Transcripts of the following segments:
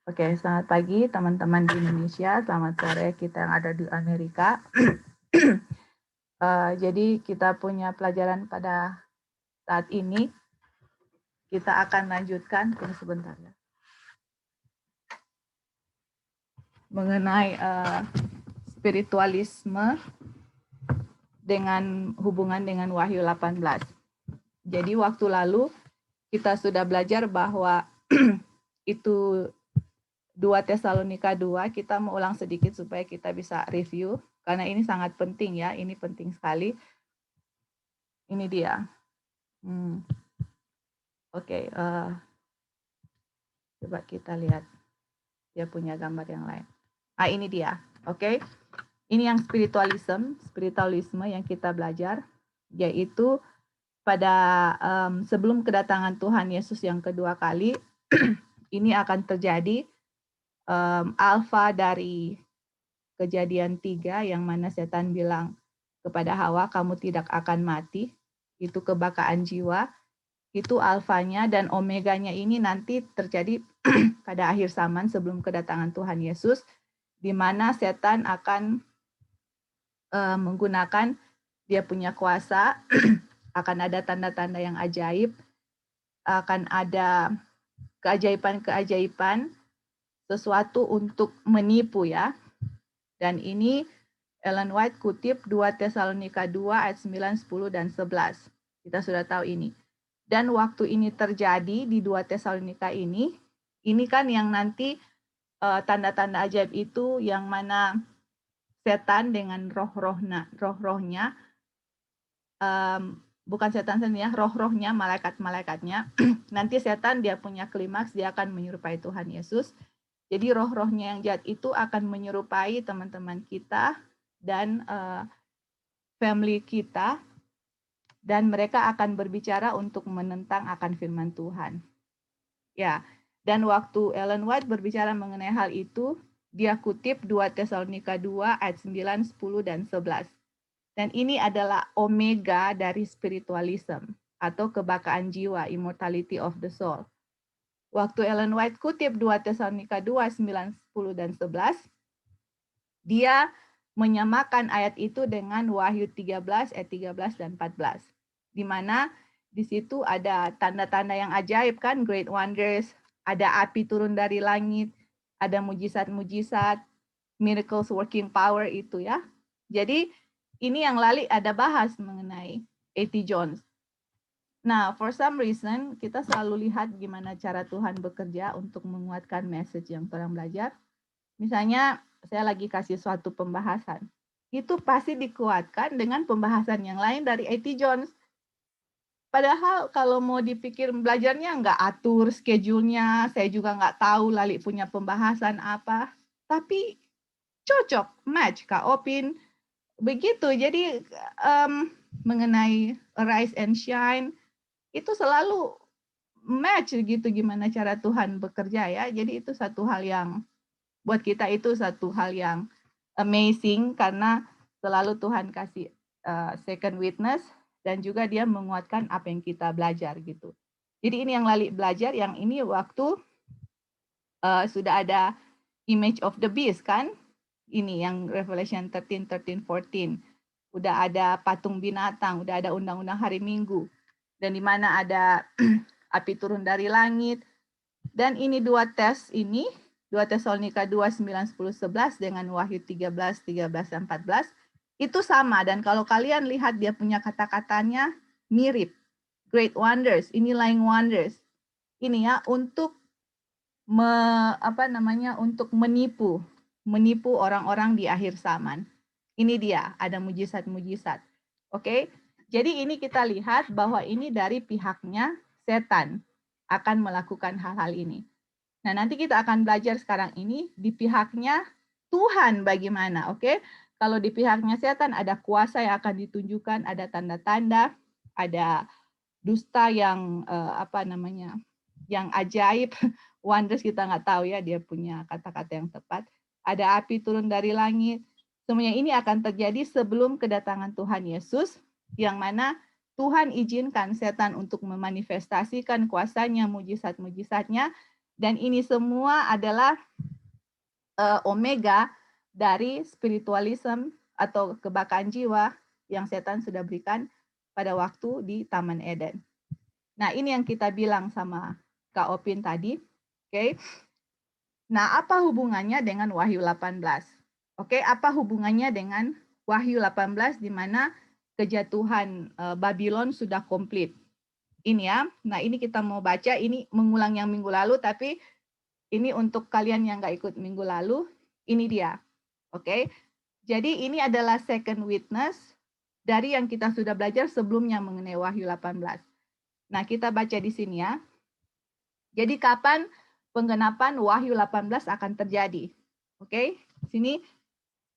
Oke, selamat pagi teman-teman di Indonesia, selamat sore kita yang ada di Amerika. Jadi kita punya pelajaran pada saat ini. Kita akan lanjutkan, tunggu sebentar ya, mengenai spiritualisme dengan hubungan dengan Wahyu 18. Jadi waktu lalu kita sudah belajar bahwa itu 2 Tesalonika 2, kita mau ulang sedikit supaya kita bisa review, karena ini sangat penting ya, ini penting sekali. Ini dia. Oke, coba kita lihat. Dia punya gambar yang lain. Ini dia. Oke. Ini yang spiritualisme yang kita belajar, yaitu pada sebelum kedatangan Tuhan Yesus yang kedua kali, ini akan terjadi alfa dari Kejadian 3 yang mana setan bilang kepada Hawa, kamu tidak akan mati. Itu kebakaan jiwa. Itu alfanya, dan omeganya ini nanti terjadi pada akhir zaman sebelum kedatangan Tuhan Yesus, di mana setan akan menggunakan dia punya kuasa, akan ada tanda-tanda yang ajaib, akan ada keajaiban-keajaiban, sesuatu untuk menipu ya. Dan ini Ellen White kutip 2 Tesalonika 2 ayat 9, 10, dan 11. Kita sudah tahu ini. Dan waktu ini terjadi di 2 Tesalonika ini kan yang nanti tanda-tanda ajaib itu yang mana setan dengan roh-rohnya, bukan setan sendiri ya, roh-rohnya, malaikat-malaikatnya. Nanti setan dia punya klimaks, dia akan menyerupai Tuhan Yesus. Jadi roh-rohnya yang jahat itu akan menyerupai teman-teman kita dan family kita, dan mereka akan berbicara untuk menentang akan firman Tuhan. Ya, dan waktu Ellen White berbicara mengenai hal itu, dia kutip 2 Tesalonika 2 ayat 9, 10, dan 11. Dan ini adalah omega dari spiritualism atau kebakaan jiwa, immortality of the soul. Waktu Ellen White kutip 2 Tesalonika 2, 9, 10, dan 11, dia menyamakan ayat itu dengan Wahyu 13 ayat 13 dan 14. Di mana di situ ada tanda-tanda yang ajaib kan, great wonders, ada api turun dari langit, ada mujizat-mujizat, miracles working power itu ya. Jadi ini yang Lali ada bahas mengenai A.T. Jones. Nah, for some reason kita selalu lihat gimana cara Tuhan bekerja untuk menguatkan message yang orang belajar. Misalnya saya lagi kasih suatu pembahasan, itu pasti dikuatkan dengan pembahasan yang lain dari A.T. Jones. Padahal kalau mau dipikir belajarnya nggak atur schedule-nya, saya juga nggak tahu Lali punya pembahasan apa, tapi cocok, match, Kak Opin, begitu. Jadi mengenai Arise and Shine, itu selalu match gitu gimana cara Tuhan bekerja ya. Jadi itu satu hal yang buat kita itu satu hal yang amazing, karena selalu Tuhan kasih second witness dan juga dia menguatkan apa yang kita belajar gitu. Jadi ini yang Lali belajar, yang ini waktu sudah ada image of the beast kan, ini yang Revelation 13, 14. Udah ada patung binatang, udah ada undang-undang hari Minggu, dan di mana ada api turun dari langit. Dan ini 2 tes ini, 2 Tesalonika 2, 9, 10, 11 dengan Wahyu 13, 13, dan 14, itu sama. Dan kalau kalian lihat dia punya kata-katanya mirip. Great wonders, ini lying wonders. Ini ya, untuk untuk menipu orang-orang di akhir zaman. Ini dia, ada mujizat-mujizat. Oke, jadi ini kita lihat bahwa ini dari pihaknya setan akan melakukan hal-hal ini. Nah, nanti kita akan belajar sekarang ini di pihaknya Tuhan bagaimana, oke? Kalau di pihaknya setan ada kuasa yang akan ditunjukkan, ada tanda-tanda, ada dusta yang yang ajaib, wonders kita nggak tahu ya, dia punya kata-kata yang tepat. Ada api turun dari langit. Semuanya ini akan terjadi sebelum kedatangan Tuhan Yesus, yang mana Tuhan izinkan setan untuk memanifestasikan kuasanya, mujizat-mujizatnya, Dan ini semua adalah omega dari spiritualism atau kebakaan jiwa yang setan sudah berikan pada waktu di Taman Eden. Nah, ini yang kita bilang sama Kak Opin tadi. Oke. Nah, apa hubungannya dengan Wahyu 18? Oke, apa hubungannya dengan Wahyu 18 di mana kejatuhan Babylon sudah komplit? Ini ya. Nah, ini kita mau baca, ini mengulang yang minggu lalu, tapi ini untuk kalian yang nggak ikut minggu lalu, ini dia. Oke. Jadi ini adalah second witness dari yang kita sudah belajar sebelumnya mengenai Wahyu 18. Nah, kita baca di sini ya. Jadi kapan penggenapan Wahyu 18 akan terjadi? Oke, sini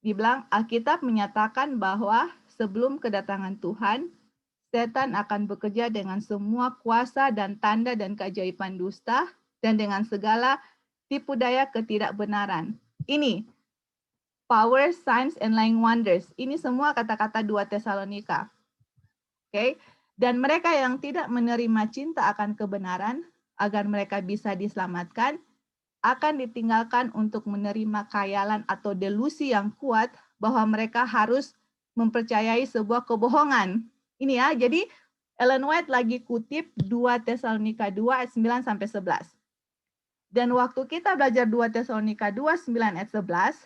dibilang Alkitab menyatakan bahwa sebelum kedatangan Tuhan, setan akan bekerja dengan semua kuasa dan tanda dan keajaiban dusta dan dengan segala tipu daya ketidakbenaran. Ini power, signs, and lying wonders. Ini semua kata-kata 2 Tesalonika. Oke, dan mereka yang tidak menerima cinta akan kebenaran agar mereka bisa diselamatkan, akan ditinggalkan untuk menerima khayalan atau delusi yang kuat bahwa mereka harus mempercayai sebuah kebohongan. Ini ya, jadi Ellen White lagi kutip 2 Tesalonika 2 ayat 9 sampai 11. Dan waktu kita belajar 2 Tesalonika 2 9 ayat 11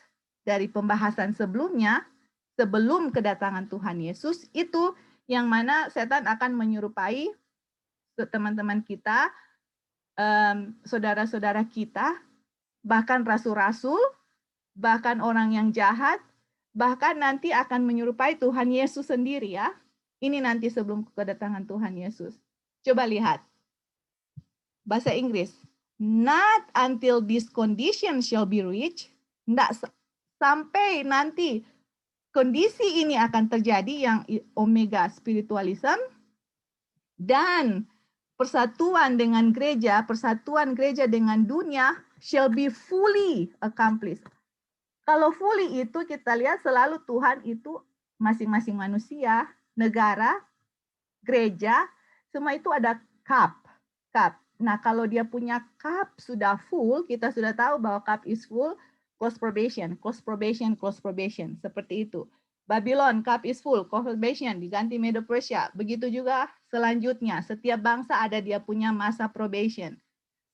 dari pembahasan sebelumnya, sebelum kedatangan Tuhan Yesus, itu yang mana setan akan menyerupai teman-teman kita, saudara-saudara kita, bahkan rasul-rasul, bahkan orang yang jahat, bahkan nanti akan menyerupai Tuhan Yesus sendiri ya. Ini nanti sebelum kedatangan Tuhan Yesus. Coba lihat. Bahasa Inggris. Not until this condition shall be reached. Tidak sampai nanti kondisi ini akan terjadi yang omega spiritualism dan persatuan dengan gereja, persatuan gereja dengan dunia shall be fully accomplished. Kalau fully itu kita lihat selalu Tuhan itu masing-masing manusia, negara, gereja, semua itu ada cup. Nah, kalau dia punya cup sudah full, kita sudah tahu bahwa cup is full, close probation, close probation, close probation, seperti itu. Babylon, cup is full, close probation, diganti Medo Persia. Begitu juga selanjutnya, setiap bangsa ada dia punya masa probation.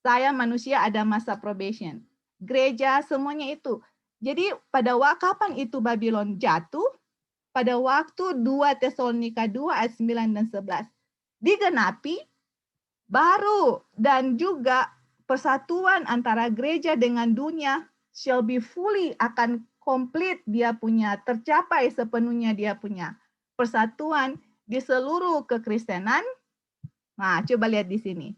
Saya manusia ada masa probation. Gereja, semuanya itu. Jadi pada kapan itu Babylon jatuh? Pada waktu 2 Tesalonika 2 ayat 9 dan 11. Digenapi, baru dan juga persatuan antara gereja dengan dunia shall be fully, akan komplit dia punya, tercapai sepenuhnya dia punya persatuan di seluruh kekristenan. Nah, coba lihat di sini.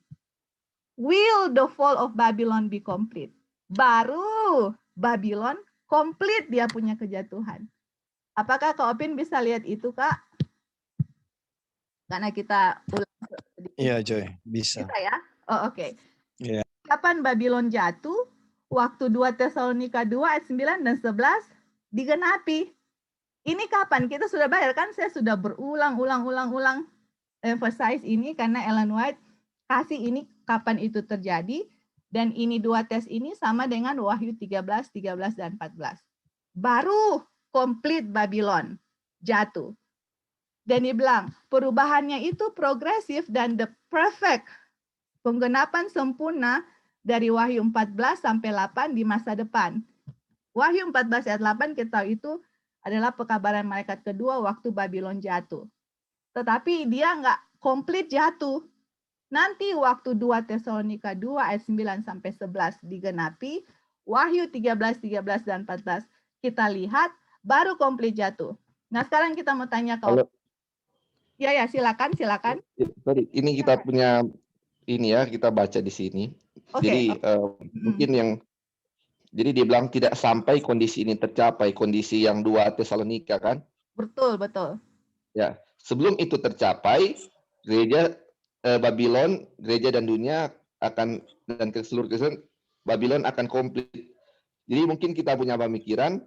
Will the fall of Babylon be complete? Baru Babylon komplit dia punya kejatuhan. Apakah Kak Opin bisa lihat itu, Kak? Karena kita ulang. Iya, Joy, bisa. Bisa ya? Oh, oke. Iya. Kapan Babylon jatuh? Waktu 2 Tesalonika 2 ayat 9 dan 11 digenapi. Ini kapan? Kita sudah bayar kan? Saya sudah berulang-ulang emphasize ini karena Ellen White kasih ini kapan itu terjadi, dan ini 2 tes ini sama dengan Wahyu 13, 13 dan 14. Baru komplit Babylon jatuh. Dan dia bilang, perubahannya itu progresif dan the perfect, penggenapan sempurna dari Wahyu 14 sampai 8 di masa depan. Wahyu 14 ayat 8 kita tahu itu adalah pekabaran malaikat kedua waktu Babylon jatuh. Tetapi dia nggak komplit jatuh. Nanti waktu 2 Tesalonika 2 ayat 9 sampai 11 digenapi, Wahyu 13, 13 dan 14 kita lihat baru komplit jatuh. Nah, sekarang kita mau tanya ke Ya, silakan. Tadi ini kita punya ini ya, kita baca di sini. Okay. Jadi mungkin yang jadi dia bilang tidak sampai kondisi ini tercapai, kondisi yang 2 Tesalonika kan? Betul. Ya, sebelum itu tercapai, gereja Babylon, gereja dan dunia akan, dan ke seluruh Kristen, Babylon akan komplit. Jadi mungkin kita punya pemikiran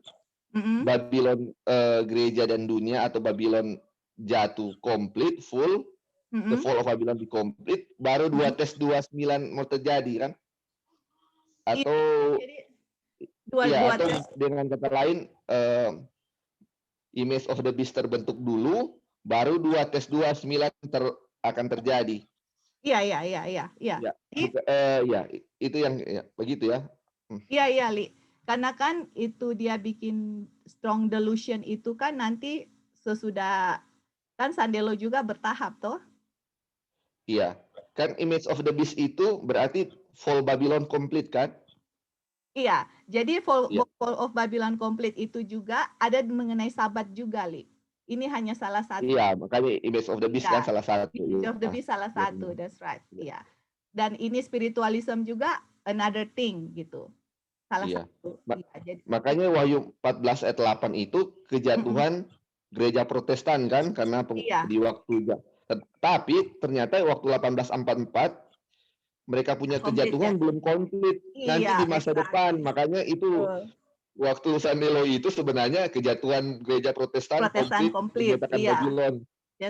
Babylon, gereja dan dunia atau Babylon jatuh komplit, full, the fall of Babylon be complete, baru 2 tes 29 mau terjadi kan? atau Jadi dua atau tes. dengan kata lain image of the beast terbentuk dulu, baru 2+2=9 akan terjadi. Iya. Ya, itu yang begitu ya. Iya, Li. Karena kan itu dia bikin strong delusion itu kan nanti sesudah kan Sandelo juga bertahap toh. Iya. Kan image of the beast itu berarti fall Babylon complete kan? Iya, jadi fall Iya. of Babylon complete itu juga ada mengenai Sabat juga, Li. Ini hanya salah satu. Iya, makanya image of the beast kan salah satu. Image of the beast salah satu, that's right. Iya. Dan ini spiritualism juga another thing gitu. Salah satu. Jadi, makanya Wahyu 14 ayat 8 itu kejatuhan gereja Protestan kan karena di waktu tapi ternyata waktu 1844 mereka punya kejatuhan belum komplit. Nanti di masa depan, makanya itu waktu Sandelo itu sebenarnya kejatuhan gereja Protestan komplit dinyatakan Babylon.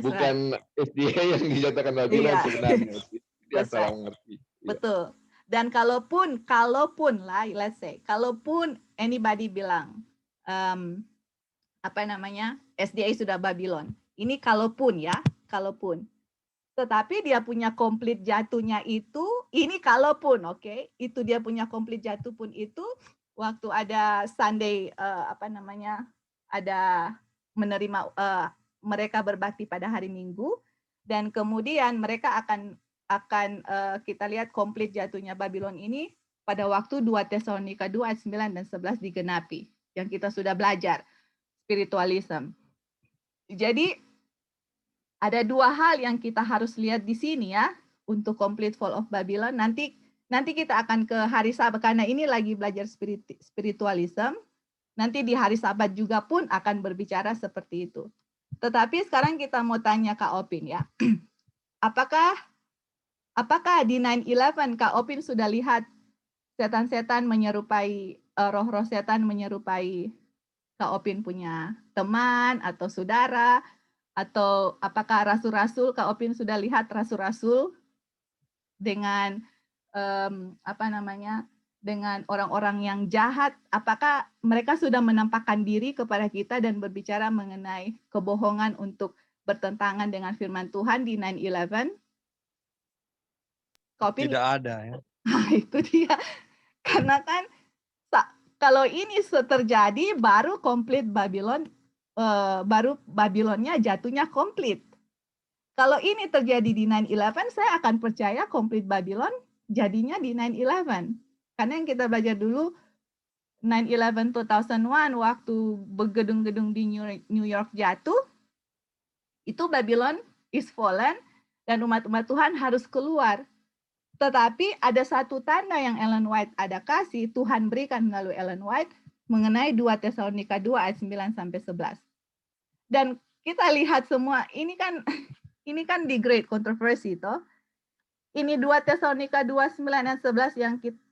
Bukan SDA yang dinyatakan Babylon sebenarnya. Dia salah mengerti. Betul. Dan kalaupun lah, let's say, kalaupun anybody bilang SDA sudah Babylon. Ini kalaupun. Tetapi dia punya komplit jatuhnya itu, ini kalaupun, oke, itu dia punya komplit jatuh pun itu waktu ada Sunday ada menerima mereka berbakti pada hari Minggu dan kemudian mereka akan kita lihat komplit jatuhnya Babylon ini pada waktu 2 Tesalonika 2 ayat 9 dan 11 digenapi yang kita sudah belajar spiritualism. Jadi ada dua hal yang kita harus lihat di sini ya untuk complete fall of Babylon. Nanti kita akan ke hari Sabat karena ini lagi belajar spiritualism. Nanti di hari Sabat juga pun akan berbicara seperti itu. Tetapi sekarang kita mau tanya Kak Opin ya. Apakah di 9/11 Kak Opin sudah lihat setan-setan menyerupai roh-roh setan menyerupai Kak Opin punya teman atau saudara? Atau apakah rasul-rasul, Kak Opin sudah lihat rasul-rasul dengan dengan orang-orang yang jahat? Apakah mereka sudah menampakkan diri kepada kita dan berbicara mengenai kebohongan untuk bertentangan dengan firman Tuhan di 9/11? Kak Opin, tidak ada ya. Nah, itu dia. Karena kan kalau ini terjadi baru komplit Babylon. Baru Babylonnya jatuhnya komplit. Kalau ini terjadi di 9/11, saya akan percaya komplit Babylon jadinya di 9/11. Karena yang kita belajar dulu 9/11 2001 waktu gedung-gedung di New York jatuh, itu Babylon is fallen dan umat-umat Tuhan harus keluar. Tetapi ada satu tanda yang Ellen White ada kasih, Tuhan berikan melalui Ellen White mengenai 2 Tesalonika 2 ayat 9 sampai 11. Dan kita lihat semua ini kan di Great Controversy toh. Ini 2 Tesalonika 2 9 dan 11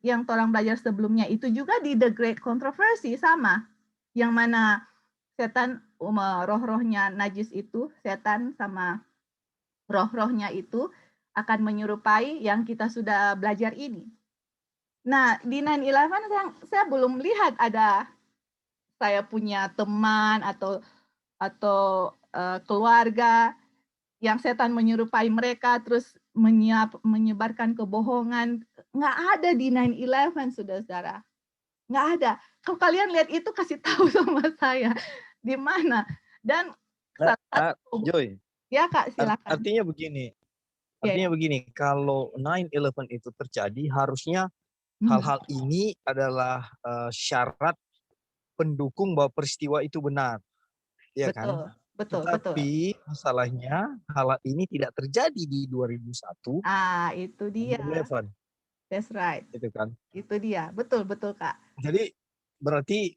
yang orang belajar sebelumnya itu juga di The Great Controversy sama. Yang mana setan roh-rohnya najis itu, setan sama roh-rohnya itu akan menyerupai yang kita sudah belajar ini. Nah, di 9/11 saya belum lihat ada saya punya teman atau keluarga yang setan menyerupai mereka terus menyebarkan kebohongan. Nggak ada di 9/11, saudara. Nggak ada. Kalau kalian lihat itu kasih tahu sama saya di mana. Dan Joy. Ya Kak, silakan. Artinya begini, kalau 9/11 itu terjadi harusnya hal-hal ini adalah syarat pendukung bahwa peristiwa itu benar. Ya kan? Betul. Tapi masalahnya hal ini tidak terjadi di 2001. Itu dia. 9/11. That's right. Itu kan. Itu dia. Betul Kak. Jadi berarti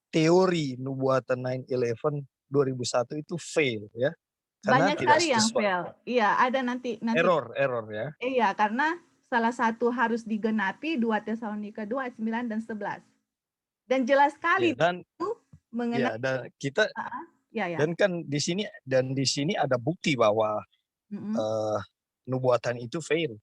teori nubuatan 9/11 2001 itu fail ya. Karena banyak sekali yang fail. Iya, ada nanti error ya. Iya, karena salah satu harus digenapi 2 Tesalonika 2 ayat 9 dan 11. Dan jelas sekali itu mengenai dan kita dan kan di sini ada bukti bahwa nubuatan itu fail.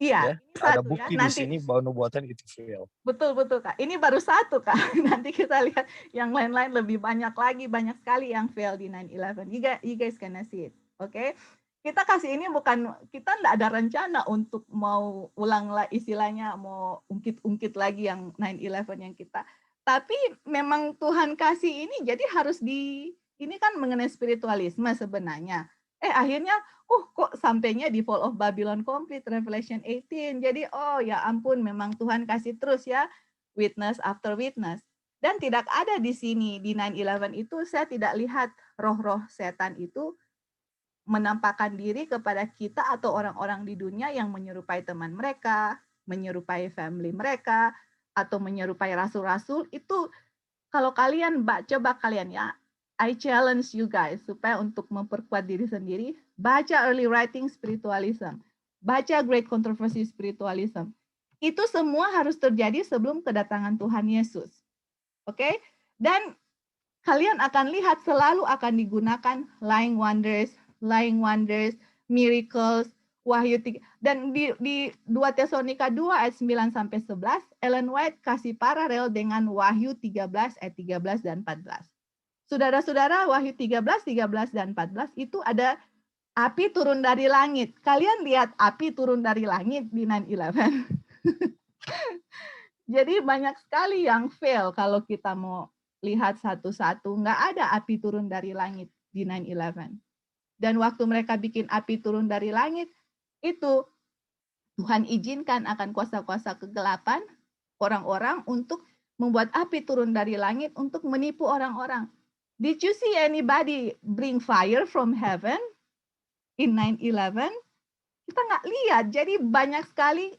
Iya, Ya, ini ada satu ya. bukti di Nanti sini bahwa nubuatan itu fail. betul Kak. Ini baru satu Kak. Nanti kita lihat yang lain-lain lebih banyak lagi, banyak sekali yang fail di 9/11. You guys can see it. Oke. Kita kasih ini bukan, kita enggak ada rencana untuk mau ulang lah istilahnya, mau ungkit-ungkit lagi yang 9/11 yang kita. Tapi memang Tuhan kasih ini jadi harus ini kan mengenai spiritualisme sebenarnya. Akhirnya kok sampainya di Fall of Babylon Complete, Revelation 18. Jadi ya ampun, memang Tuhan kasih terus ya witness after witness. Dan tidak ada di sini di 9/11 itu saya tidak lihat roh-roh setan itu menampakkan diri kepada kita atau orang-orang di dunia yang menyerupai teman mereka, menyerupai family mereka, atau menyerupai rasul-rasul. Itu kalau kalian coba kalian ya, I challenge you guys supaya untuk memperkuat diri sendiri, baca Early Writing Spiritualism, baca Great Controversy Spiritualism. Itu semua harus terjadi sebelum kedatangan Tuhan Yesus. Oke? Dan kalian akan lihat selalu akan digunakan lying wonders, miracles, Wahyu 3. Dan di 2 Tesalonika 2 ayat 9 sampai 11, Ellen White kasih paralel dengan Wahyu 13 ayat 13 dan 14. Saudara-saudara, Wahyu 13, dan 14 itu ada api turun dari langit. Kalian lihat api turun dari langit di 9/11. Jadi banyak sekali yang fail kalau kita mau lihat satu-satu. Nggak ada api turun dari langit di 9/11. Dan waktu mereka bikin api turun dari langit, itu Tuhan izinkan akan kuasa-kuasa kegelapan orang-orang untuk membuat api turun dari langit untuk menipu orang-orang. Did you see anybody bring fire from heaven in 9/11? Kita nggak lihat. Jadi banyak sekali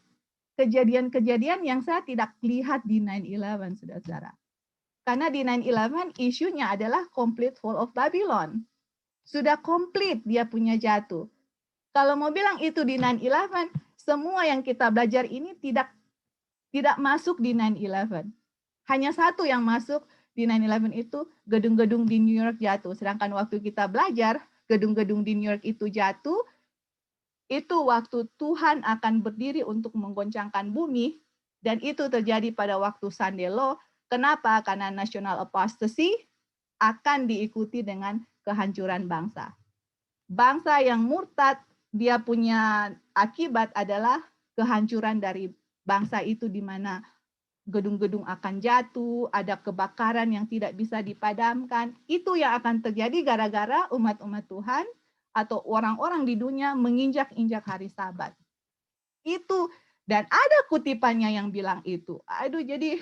kejadian-kejadian yang saya tidak lihat di 9/11, saudara-saudara. Karena di 9/11 isunya adalah complete fall of Babylon. Sudah komplit dia punya jatuh. Kalau mau bilang itu di 9/11, semua yang kita belajar ini tidak masuk di 9/11. Hanya satu yang masuk di 9/11 itu gedung-gedung di New York jatuh. Sedangkan waktu kita belajar, gedung-gedung di New York itu jatuh, itu waktu Tuhan akan berdiri untuk menggoncangkan bumi, dan itu terjadi pada waktu Sunday Law. Kenapa? Karena national apostasy akan diikuti dengan kehancuran bangsa. Bangsa yang murtad, dia punya akibat adalah kehancuran dari bangsa itu, di mana gedung-gedung akan jatuh, ada kebakaran yang tidak bisa dipadamkan. Itu yang akan terjadi gara-gara umat-umat Tuhan atau orang-orang di dunia menginjak-injak hari Sabat. Itu, dan ada kutipannya yang bilang itu. Aduh, jadi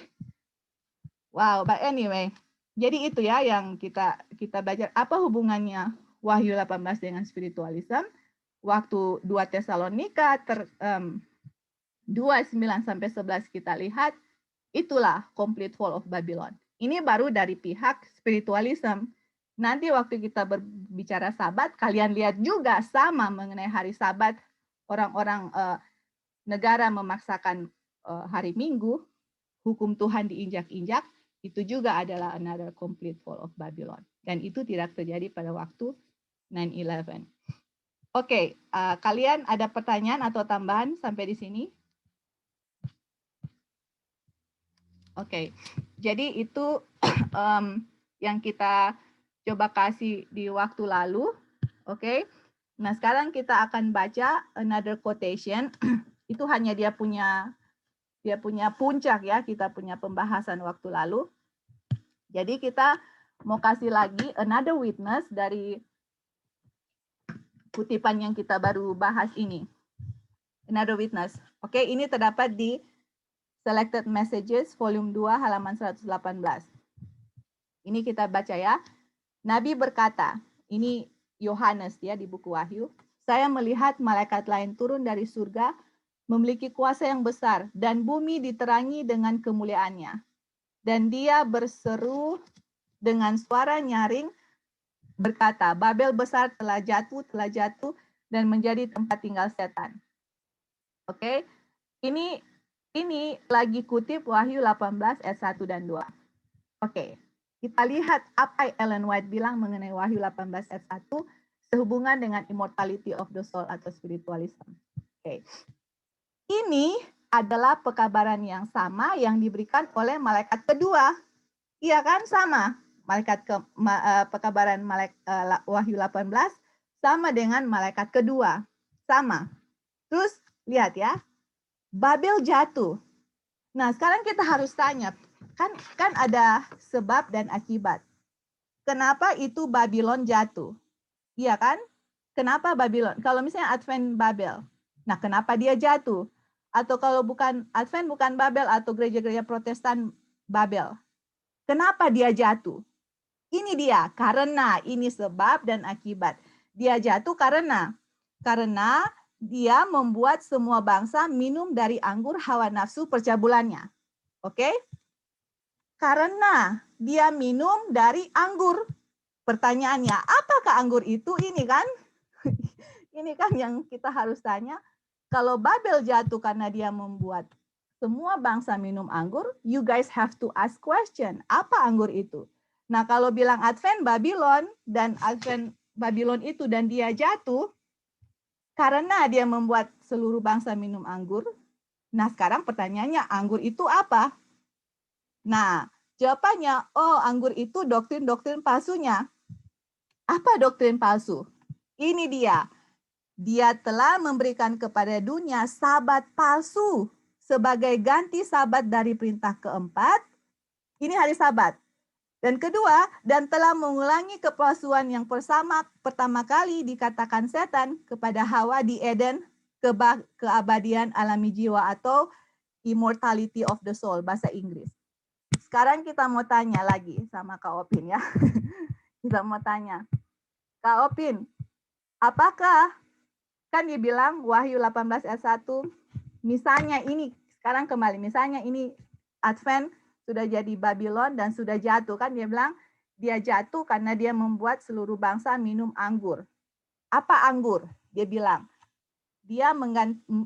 wow, but anyway. Jadi itu ya yang kita belajar. Apa hubungannya Wahyu 18 dengan spiritualism? Waktu 2 Tesalonika 2:9 sampai 11 kita lihat, itulah complete fall of Babylon. Ini baru dari pihak spiritualism. Nanti waktu kita berbicara Sabat, kalian lihat juga sama mengenai hari Sabat. Orang-orang negara memaksakan hari Minggu, hukum Tuhan diinjak-injak, itu juga adalah another complete fall of Babylon. Dan itu tidak terjadi pada waktu 9/11. Oke, kalian ada pertanyaan atau tambahan sampai di sini? Oke, jadi itu yang kita coba kasih di waktu lalu. Oke, nah sekarang kita akan baca another quotation. Itu hanya dia punya puncak ya, kita punya pembahasan waktu lalu. Jadi kita mau kasih lagi another witness dari kutipan yang kita baru bahas ini. Another witness. Oke, ini terdapat di Selected Messages volume 2 halaman 118. Ini kita baca ya. Nabi berkata, ini Yohanes ya di buku Wahyu, saya melihat malaikat lain turun dari surga, memiliki kuasa yang besar, dan bumi diterangi dengan kemuliaannya. Dan dia berseru dengan suara nyaring, berkata, Babel besar telah jatuh, dan menjadi tempat tinggal setan. Oke, ini lagi kutip Wahyu 18 ayat 1 dan 2. Oke, kita lihat apa Ellen White bilang mengenai Wahyu 18 ayat 1 sehubungan dengan immortality of the soul atau spiritualism. Oke. Ini adalah pekabaran yang sama yang diberikan oleh malaikat kedua. Iya kan, sama. Pekabaran Wahyu 18 sama dengan malaikat kedua. Sama. Terus lihat ya, Babel jatuh. Nah, sekarang kita harus tanya, kan ada sebab dan akibat. Kenapa itu Babylon jatuh? Iya kan? Kenapa Babylon? Kalau misalnya Advent Babel. Nah, kenapa dia jatuh? Atau kalau bukan Advent, bukan Babel, atau gereja-gereja Protestan Babel. Kenapa dia jatuh? Ini dia, karena ini sebab dan akibat. Dia jatuh karena dia membuat semua bangsa minum dari anggur hawa nafsu percabulannya. Oke? Karena dia minum dari anggur. Pertanyaannya, apakah anggur itu? Ini kan? Ini kan yang kita harus tanya. Kalau Babel jatuh karena dia membuat semua bangsa minum anggur, you guys have to ask question. Apa anggur itu? Nah, kalau bilang Advent Babylon dan Advent Babylon itu dan dia jatuh karena dia membuat seluruh bangsa minum anggur. Nah, sekarang pertanyaannya, anggur itu apa? Nah, jawabannya, oh, anggur itu doktrin-doktrin palsunya. Apa doktrin palsu? Ini dia. Dia telah memberikan kepada dunia sabat palsu sebagai ganti sabat dari perintah keempat. Ini hari sabat. Dan kedua, dan telah mengulangi kepalsuan yang pertama kali dikatakan setan kepada Hawa di Eden, keabadian alami jiwa atau immortality of the soul, bahasa Inggris. Sekarang kita mau tanya lagi sama Kak Opin ya. Kita mau tanya, Kak Opin, apakah kan dibilang Wahyu 18 ayat 1, misalnya ini, sekarang kembali, misalnya ini Advent sudah jadi Babylon dan sudah jatuh, kan dia bilang dia jatuh karena dia membuat seluruh bangsa minum anggur. Apa anggur? Dia bilang, dia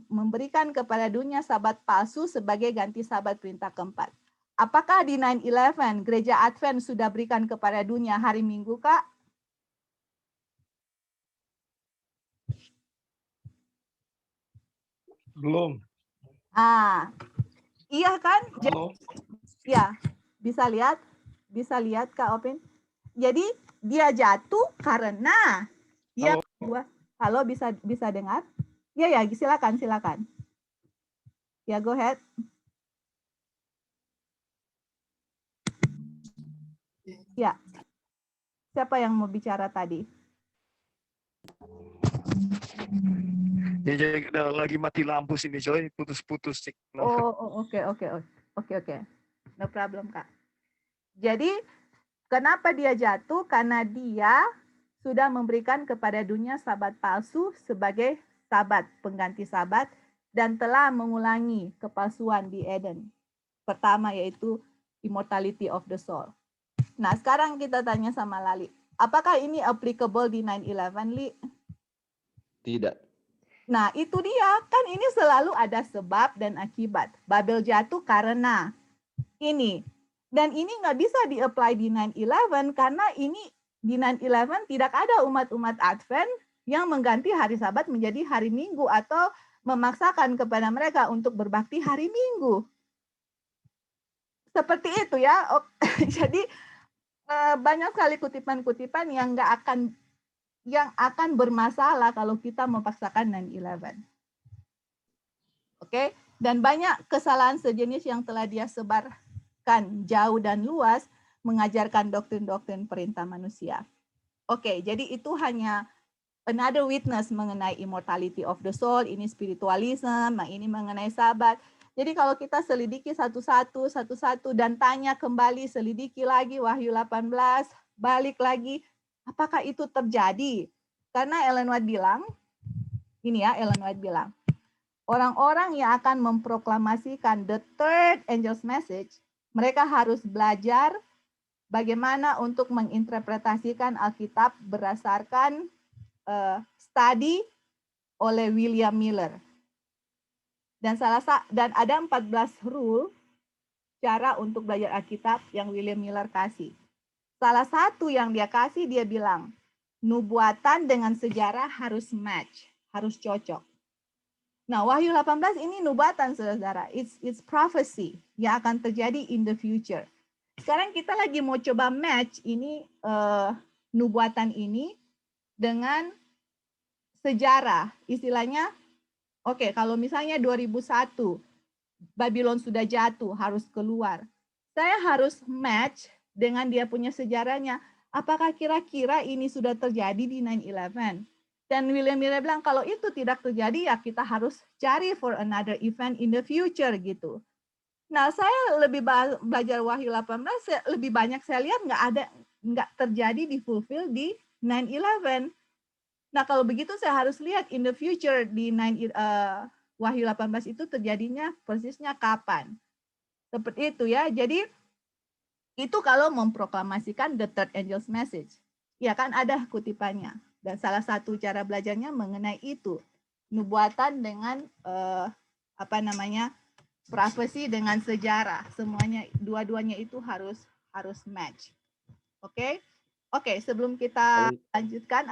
memberikan kepada dunia sabat palsu sebagai ganti sabat perintah keempat. Apakah di 9/11 gereja Advent sudah berikan kepada dunia hari Minggu, Kak? Belum. Iya kan? Halo. Ya, bisa lihat Kak Opin. Jadi dia jatuh karena dia halo bisa dengar? Ya, silakan. Ya, go ahead. Ya. Siapa yang mau bicara tadi? Ya, jadi lagi mati lampu sini, Joy, putus-putus. Oke. No problem, Kak. Jadi, kenapa dia jatuh? Karena dia sudah memberikan kepada dunia sabat palsu sebagai sabat, pengganti sabat, dan telah mengulangi kepalsuan di Eden. Pertama yaitu immortality of the soul. Nah, sekarang kita tanya sama Lali. Apakah ini applicable di 9/11, Li? Tidak. Nah, itu dia. Kan ini selalu ada sebab dan akibat. Babel jatuh karena ini. Dan ini nggak bisa di-apply di 9/11 karena ini di 9/11 tidak ada umat-umat Advent yang mengganti hari Sabat menjadi hari Minggu atau memaksakan kepada mereka untuk berbakti hari Minggu. Seperti itu ya. Jadi banyak sekali kutipan-kutipan yang akan bermasalah kalau kita memaksakan 9/11. Oke, dan banyak kesalahan sejenis yang telah dia sebarkan jauh dan luas mengajarkan doktrin-doktrin perintah manusia. Oke, jadi itu hanya another witness mengenai immortality of the soul, ini spiritualism, ini mengenai sabat. Jadi kalau kita selidiki satu-satu dan tanya kembali, selidiki lagi Wahyu 18, balik lagi, apakah itu terjadi? Karena Ellen White bilang, orang-orang yang akan memproklamasikan the third angel's message, mereka harus belajar bagaimana untuk menginterpretasikan Alkitab berdasarkan studi oleh William Miller. Dan ada 14 rule cara untuk belajar Alkitab yang William Miller kasih. Salah satu yang dia kasih, dia bilang, nubuatan dengan sejarah harus match, harus cocok. Nah, Wahyu 18 ini nubuatan, saudara. It's prophecy yang akan terjadi in the future. Sekarang kita lagi mau coba match ini nubuatan ini dengan sejarah. Istilahnya, oke, kalau misalnya 2001 Babylon sudah jatuh, harus keluar. Saya harus match dengan dia punya sejarahnya. Apakah kira-kira ini sudah terjadi di 9/11? Dan William Miller bilang kalau itu tidak terjadi ya kita harus cari for another event in the future gitu. Nah, saya lebih belajar Wahyu 18, lebih banyak saya lihat nggak terjadi di fulfill di 9/11. Nah, kalau begitu saya harus lihat in the future di Wahyu 18 itu terjadinya persisnya kapan. Seperti itu ya. Jadi itu kalau memproklamasikan the third angel's message. Ya kan ada kutipannya. Dan salah satu cara belajarnya mengenai itu. Nubuatan dengan profesi dengan sejarah. Semuanya dua-duanya itu harus match. Oke? Oke, sebelum kita lanjutkan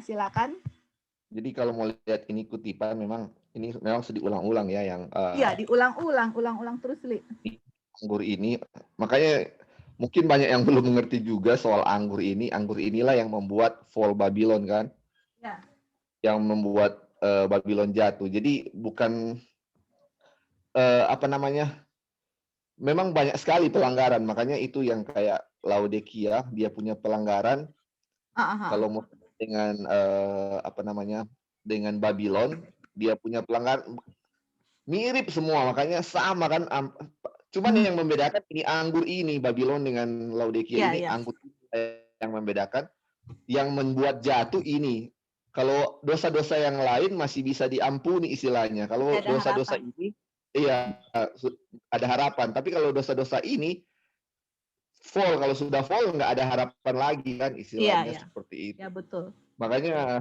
silakan. Jadi kalau mau lihat ini kutipan memang sedih ulang-ulang ya yang Iya, diulang-ulang terus, Li. Anggur ini, makanya mungkin banyak yang belum mengerti juga soal anggur ini. Anggur inilah yang membuat fall Babylon kan, ya. Yang membuat Babylon jatuh. Jadi bukan memang banyak sekali pelanggaran. Makanya itu yang kayak Laodikia, dia punya pelanggaran. Kalau mau dengan dengan Babylon, dia punya pelanggaran mirip semua. Makanya sama kan. Cuman yang membedakan ini anggur ini Babylon dengan Laodikia ini anggur yang membedakan, yang membuat jatuh ini. Kalau dosa-dosa yang lain masih bisa diampuni istilahnya. Kalau dosa-dosa ini, iya ada harapan. Tapi kalau dosa-dosa ini fall, kalau sudah fall nggak ada harapan lagi kan istilahnya seperti itu. Ya betul. Makanya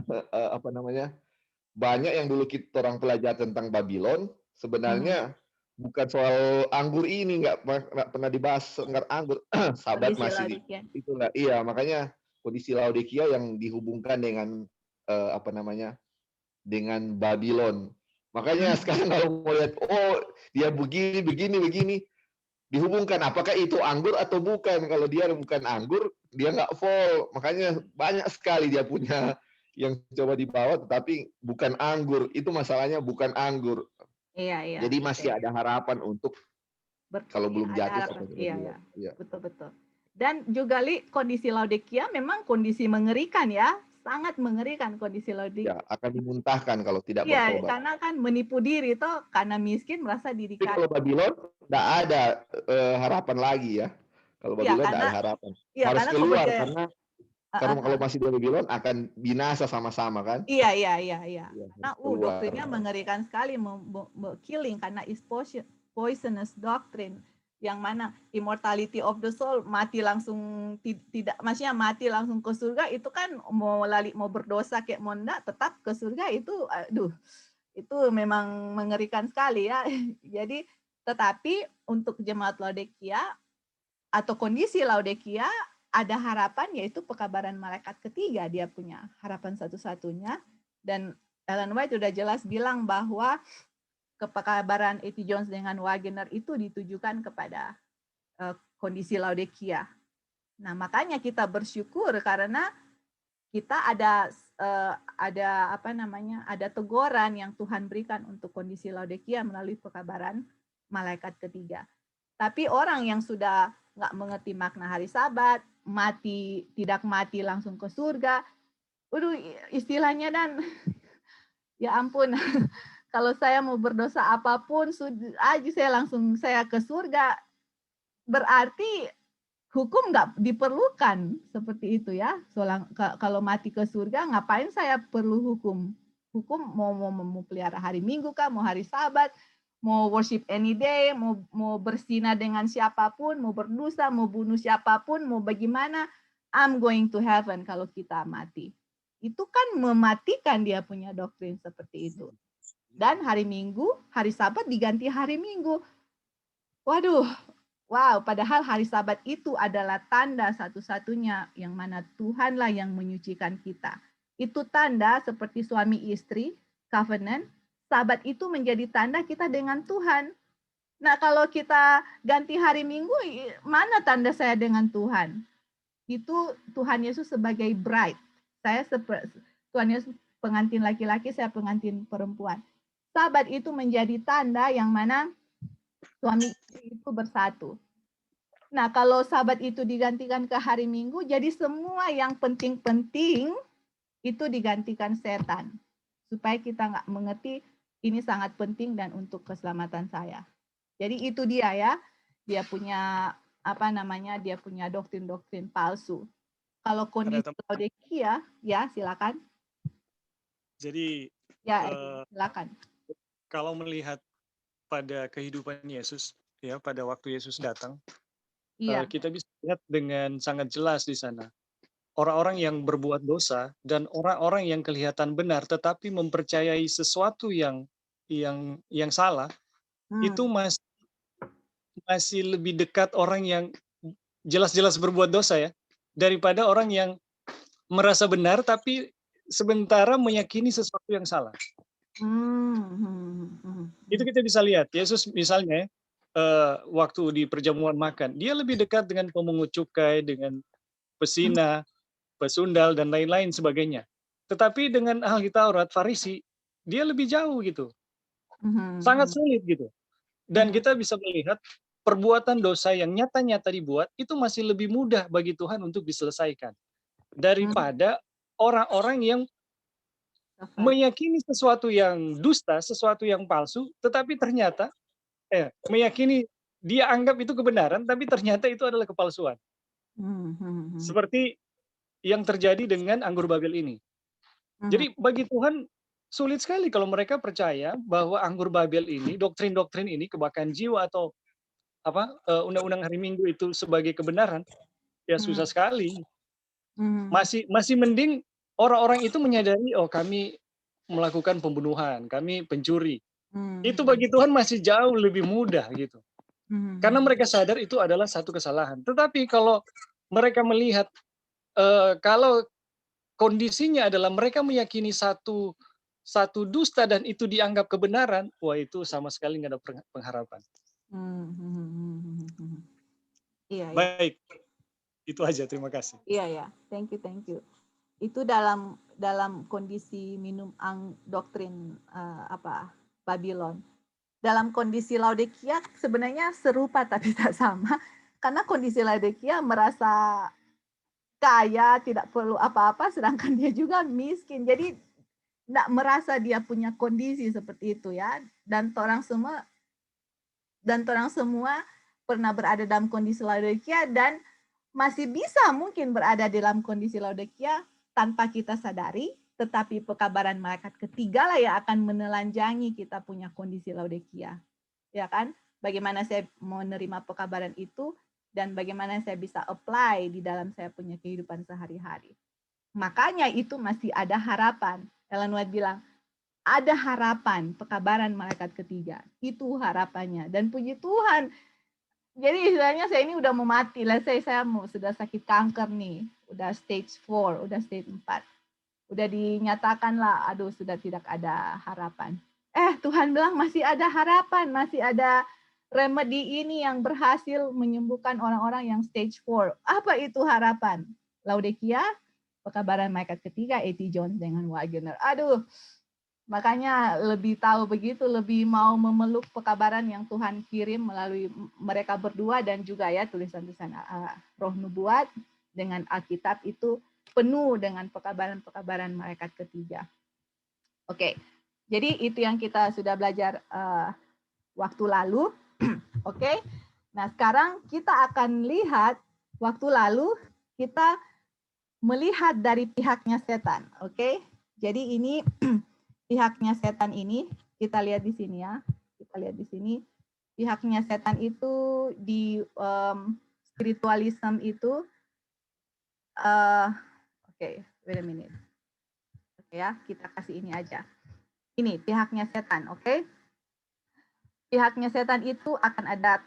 banyak yang dulu kita orang belajar tentang Babylon sebenarnya. Bukan soal anggur ini, nggak pernah dibahas anggur. Sahabat masih itulah. Iya, makanya kondisi Laodikia yang dihubungkan dengan dengan Babylon. Makanya sekarang kalau mau lihat, dia begini, dihubungkan. Apakah itu anggur atau bukan? Kalau dia bukan anggur, dia nggak fall. Makanya banyak sekali dia punya yang coba dibawa, tetapi bukan anggur. Itu masalahnya bukan anggur. Iya. Jadi masih ada harapan untuk kalau belum jatuh seperti itu. Iya. Betul. Dan juga kondisi Laodikia memang kondisi mengerikan ya, sangat mengerikan kondisi Laodikia. Ya, akan dimuntahkan kalau tidak bertobat. Iya, karena kan menipu diri toh, karena miskin merasa diri kaya. Kalau Babylon tidak ada harapan lagi ya. Kalau Babylon tidak ada harapan. Harus keluar karena kalau masih di Babylon akan binasa sama-sama kan? Iya. Karena doktrinnya mengerikan sekali, killing karena is poisonous doctrine, yang mana immortality of the soul, mati langsung maksudnya mati langsung ke surga itu kan mau berdosa kayak mau enggak tetap ke surga itu itu memang mengerikan sekali ya. Jadi tetapi untuk jemaat Laodikia atau kondisi Laodikia ada harapan, yaitu pekabaran malaikat ketiga. Dia punya harapan satu-satunya. Dan Ellen White sudah jelas bilang bahwa kepekabaran A.T. Jones dengan Wagner itu ditujukan kepada kondisi Laodikia. Nah, makanya kita bersyukur karena kita ada teguran yang Tuhan berikan untuk kondisi Laodikia melalui pekabaran malaikat ketiga. Tapi orang yang sudah nggak mengerti makna hari Sabat, tidak mati langsung ke surga, istilahnya dan ya ampun, kalau saya mau berdosa apapun saya ke surga, berarti hukum nggak diperlukan seperti itu ya. Kalau mati ke surga, ngapain saya perlu hukum? Hukum mau pelihara hari Minggu kah, mau hari Sabat, mau worship any day, mau berzina dengan siapapun, mau berdosa, mau bunuh siapapun, mau bagaimana, I'm going to heaven kalau kita mati. Itu kan mematikan dia punya doktrin seperti itu. Dan hari Minggu, hari Sabat diganti hari Minggu. Wow, padahal hari Sabat itu adalah tanda satu-satunya yang mana Tuhanlah yang menyucikan kita. Itu tanda seperti suami istri, covenant, Sabat itu menjadi tanda kita dengan Tuhan. Nah, kalau kita ganti hari Minggu, mana tanda saya dengan Tuhan? Itu Tuhan Yesus sebagai bride. Tuhan Yesus pengantin laki-laki, saya pengantin perempuan. Sabat itu menjadi tanda yang mana suami istri itu bersatu. Nah, kalau sabat itu digantikan ke hari Minggu, jadi semua yang penting-penting itu digantikan setan. Supaya kita nggak mengerti ini sangat penting dan untuk keselamatan saya. Jadi itu dia ya, dia punya dia punya doktrin-doktrin palsu. Kalau kondisi Laodikia, ya silakan. Jadi ya silakan. Kalau melihat pada kehidupan Yesus, ya pada waktu Yesus datang, kita bisa lihat dengan sangat jelas di sana. Orang-orang yang berbuat dosa dan orang-orang yang kelihatan benar, tetapi mempercayai sesuatu yang salah, itu masih lebih dekat orang yang jelas-jelas berbuat dosa ya, daripada orang yang merasa benar tapi sementara meyakini sesuatu yang salah. Itu kita bisa lihat. Yesus misalnya waktu di perjamuan makan, dia lebih dekat dengan pemungut cukai, dengan pesina, pesundal, dan lain-lain sebagainya. Tetapi dengan ahli Taurat, Farisi, dia lebih jauh gitu. Sangat sulit gitu. Dan kita bisa melihat perbuatan dosa yang nyata-nyata dibuat itu masih lebih mudah bagi Tuhan untuk diselesaikan daripada orang-orang yang meyakini sesuatu yang dusta, sesuatu yang palsu, tetapi ternyata meyakini dia anggap itu kebenaran, tapi ternyata itu adalah kepalsuan. Seperti yang terjadi dengan anggur Babel ini. Jadi bagi Tuhan sulit sekali kalau mereka percaya bahwa anggur Babel ini, doktrin-doktrin ini, kebakaran jiwa atau undang-undang hari Minggu itu sebagai kebenaran, ya susah sekali. Masih mending orang-orang itu menyadari, oh kami melakukan pembunuhan, kami pencuri. Itu bagi Tuhan masih jauh lebih mudah gitu. Karena mereka sadar itu adalah satu kesalahan. Tetapi kalau mereka melihat kalau kondisinya adalah mereka meyakini satu dusta dan itu dianggap kebenaran, wah itu sama sekali nggak ada pengharapan. Iya, baik, itu aja. Terima kasih. Iya, thank you. Itu dalam kondisi minum doktrin Babylon. Dalam kondisi Laodikia sebenarnya serupa tapi tak sama, karena kondisi Laodikia merasa kaya, tidak perlu apa-apa, sedangkan dia juga miskin. Jadi tidak merasa dia punya kondisi seperti itu ya. Dan orang semua pernah berada dalam kondisi Laodikia dan masih bisa mungkin berada dalam kondisi Laodikia tanpa kita sadari, tetapi pekabaran malaikat ketiga lah yang akan menelanjangi kita punya kondisi Laodikia. Ya kan? Bagaimana saya menerima pekabaran itu dan bagaimana saya bisa apply di dalam saya punya kehidupan sehari-hari. Makanya itu masih ada harapan. Ellen White bilang, ada harapan pekabaran malaikat ketiga. Itu harapannya. Dan puji Tuhan, jadi istilahnya saya ini udah mau mati. Saya sudah sakit kanker nih. Udah stage 4, udah stage 4. Udah dinyatakan lah, aduh sudah tidak ada harapan. Tuhan bilang masih ada harapan, masih ada remedi ini yang berhasil menyembuhkan orang-orang yang stage 4. Apa itu harapan? Laodikia, pekabaran malaikat ketiga, A.T. Jones dengan Wagner. Aduh, makanya lebih tahu begitu, lebih mau memeluk pekabaran yang Tuhan kirim melalui mereka berdua dan juga ya tulisan-tulisan roh nubuat dengan Alkitab itu penuh dengan pekabaran-pekabaran malaikat ketiga. Oke, jadi itu yang kita sudah belajar waktu lalu. Oke, nah sekarang kita akan lihat waktu lalu kita melihat dari pihaknya setan. Oke, jadi ini pihaknya setan ini kita lihat di sini ya. Kita lihat di sini pihaknya setan itu di spiritualism itu. Oke, wait a minute. Oke ya, kita kasih ini aja. Ini pihaknya setan, oke? Pihaknya setan itu akan ada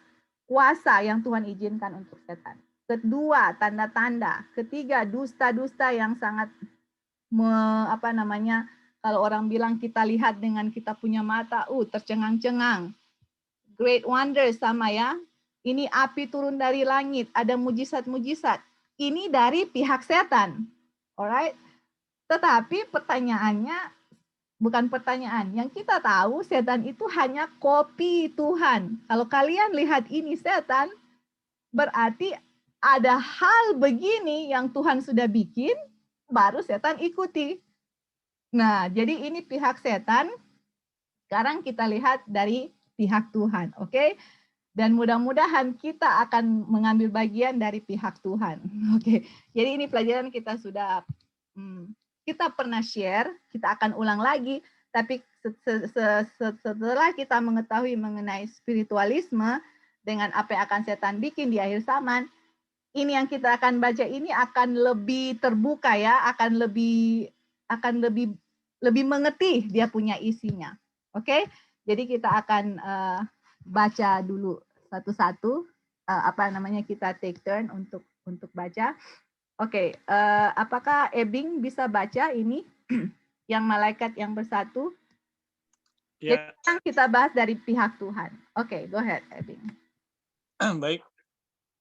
kuasa yang Tuhan izinkan untuk setan. Kedua, tanda-tanda. Ketiga, dusta-dusta yang sangat Kalau orang bilang kita lihat dengan kita punya mata, tercengang-cengang. Great wonder sama ya. Ini api turun dari langit, ada mujizat-mujizat. Ini dari pihak setan. Alright? Tetapi pertanyaannya, bukan pertanyaan. Yang kita tahu setan itu hanya kopi Tuhan. Kalau kalian lihat ini setan, berarti ada hal begini yang Tuhan sudah bikin, baru setan ikuti. Nah, jadi ini pihak setan. Sekarang kita lihat dari pihak Tuhan, oke? Dan mudah-mudahan kita akan mengambil bagian dari pihak Tuhan, oke? Jadi ini pelajaran kita sudah, kita pernah share, kita akan ulang lagi, tapi setelah kita mengetahui mengenai spiritualisme, dengan apa yang akan setan bikin di akhir zaman, ini yang kita akan baca ini akan lebih terbuka ya, akan lebih mengerti dia punya isinya. Oke? Jadi kita akan baca dulu satu-satu, kita take turn untuk baca. Oke, apakah Ebing bisa baca ini yang malaikat yang bersatu? Ya. Jadi kita bahas dari pihak Tuhan. Oke, go ahead Ebing. Baik.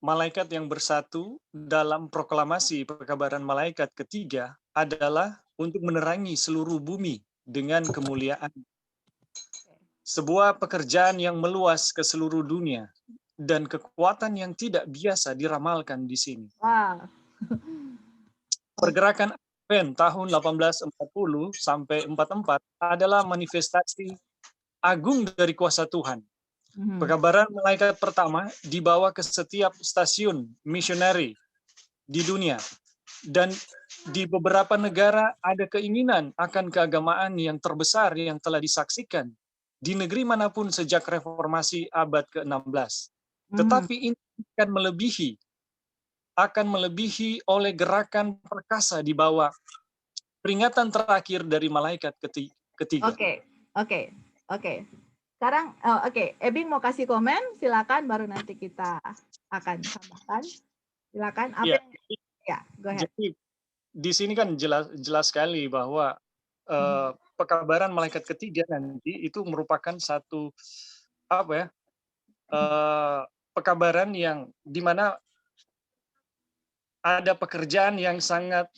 Malaikat yang bersatu dalam proklamasi pekabaran malaikat ketiga adalah untuk menerangi seluruh bumi dengan kemuliaan. Sebuah pekerjaan yang meluas ke seluruh dunia dan kekuatan yang tidak biasa diramalkan di sini. Wow. Pergerakan Advent tahun 1840 sampai 44 adalah manifestasi agung dari kuasa Tuhan. Pekabaran malaikat pertama dibawa ke setiap stasiun misioneri di dunia, dan di beberapa negara ada keinginan akan keagamaan yang terbesar yang telah disaksikan di negeri manapun sejak reformasi abad ke-16. Tetapi ini akan melebihi oleh gerakan perkasa di bawah peringatan terakhir dari malaikat ketiga. Oke. Sekarang, Ebing mau kasih komen, silakan, baru nanti kita akan tambahkan. Silakan. Go ahead. Jadi di sini kan jelas sekali bahwa pekabaran malaikat ketiga nanti itu merupakan satu pekabaran yang dimana ada pekerjaan yang sangat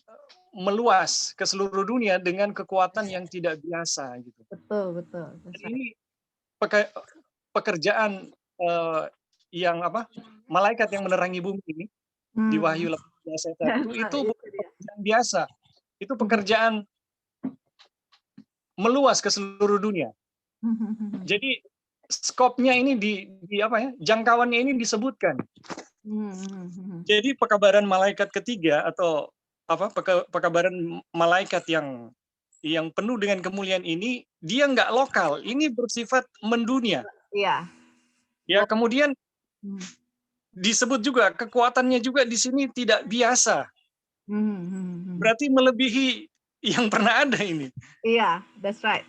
meluas ke seluruh dunia dengan kekuatan yang tidak biasa gitu. Betul. Ini pekerjaan yang malaikat yang menerangi bumi ini di Wahyu 18:1 itu bukan pekerjaan biasa. Itu pekerjaan meluas ke seluruh dunia. Jadi skopnya ini jangkauannya ini disebutkan. Jadi pekabaran malaikat ketiga atau pekabaran malaikat yang penuh dengan kemuliaan ini, dia nggak lokal, ini bersifat mendunia. Iya. Ya, kemudian disebut juga kekuatannya juga di sini tidak biasa. Berarti melebihi yang pernah ada ini. Iya, that's right.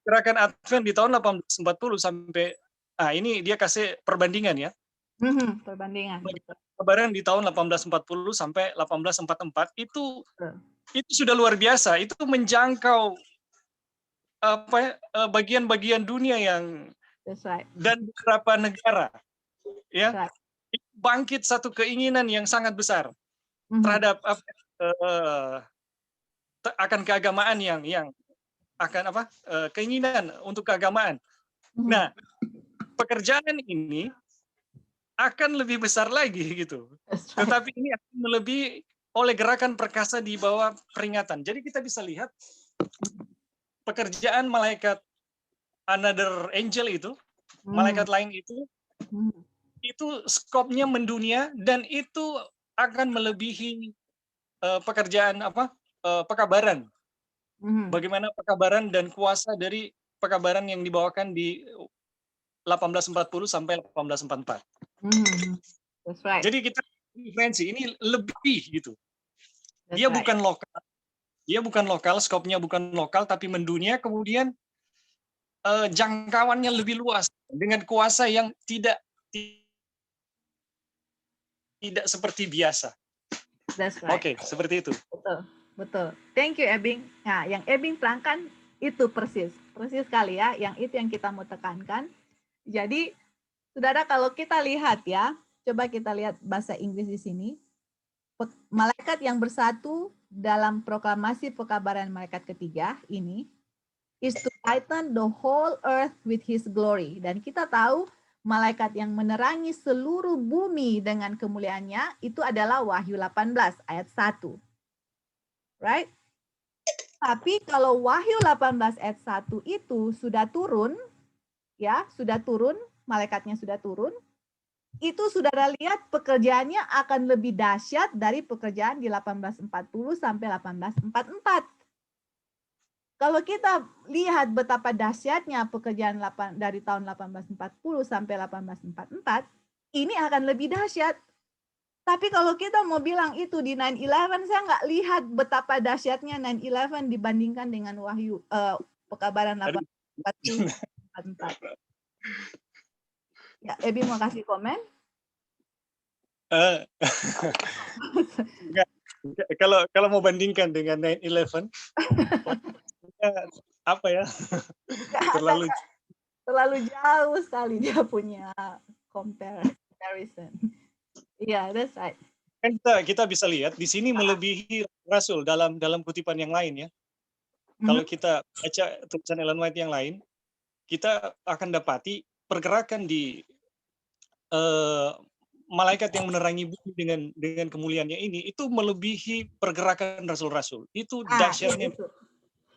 Gerakan Advent di tahun 1840 sampai ini dia kasih perbandingan ya. Perbandingan. Pekabaran di tahun 1840 sampai 1844 itu sudah luar biasa. Itu menjangkau bagian-bagian dunia yang dan beberapa negara, ya. Bangkit satu keinginan yang sangat besar terhadap akan keagamaan yang akan keinginan untuk keagamaan. Nah, pekerjaan ini akan lebih besar lagi gitu. Tetapi ini akan melebihi oleh gerakan perkasa di bawah peringatan. Jadi kita bisa lihat pekerjaan malaikat another angel itu, malaikat lain itu skopnya mendunia dan itu akan melebihi pekerjaan pekabaran. Bagaimana pekabaran dan kuasa dari pekabaran yang dibawakan di 1840 sampai 1844. That's right. Jadi kita diferensi ini lebih gitu. Dia bukan lokal, skopnya bukan lokal, tapi mendunia, kemudian jangkauannya lebih luas dengan kuasa yang tidak seperti biasa. That's right. Oke, seperti itu. Betul. betul. Thank you, Ebing. Nah, yang Ebing terangkan itu persis sekali ya. Yang itu yang kita mau tekankan. Jadi, saudara, kalau kita lihat ya, coba kita lihat bahasa Inggris di sini. Malaikat yang bersatu dalam proklamasi pekabaran malaikat ketiga ini is to lighten the whole earth with his glory. Dan kita tahu malaikat yang menerangi seluruh bumi dengan kemuliaannya itu adalah Wahyu 18 ayat 1. Right? Tapi kalau Wahyu 18 ayat 1 itu sudah turun, ya, sudah turun, malaikatnya sudah turun, itu saudara lihat pekerjaannya akan lebih dahsyat dari pekerjaan di 1840 sampai 1844. Kalau kita lihat betapa dahsyatnya pekerjaan dari tahun 1840 sampai 1844, ini akan lebih dahsyat. Tapi kalau kita mau bilang itu di 9/11, saya nggak lihat betapa dahsyatnya 9/11 dibandingkan dengan Wahyu pekabaran 1844. Ya, Ebi mau kasih komen? Kalau mau bandingkan dengan 9/11, apa ya? terlalu jauh sekali dia punya comparison. Iya, that's right. Kan kita bisa lihat di sini melebihi Rasul dalam kutipan yang lain ya. Kalau kita baca tulisan Ellen White yang lain, kita akan dapati pergerakan di malaikat yang menerangi bumi dengan kemuliaannya ini itu melebihi pergerakan rasul-rasul. Itu dahsyatnya.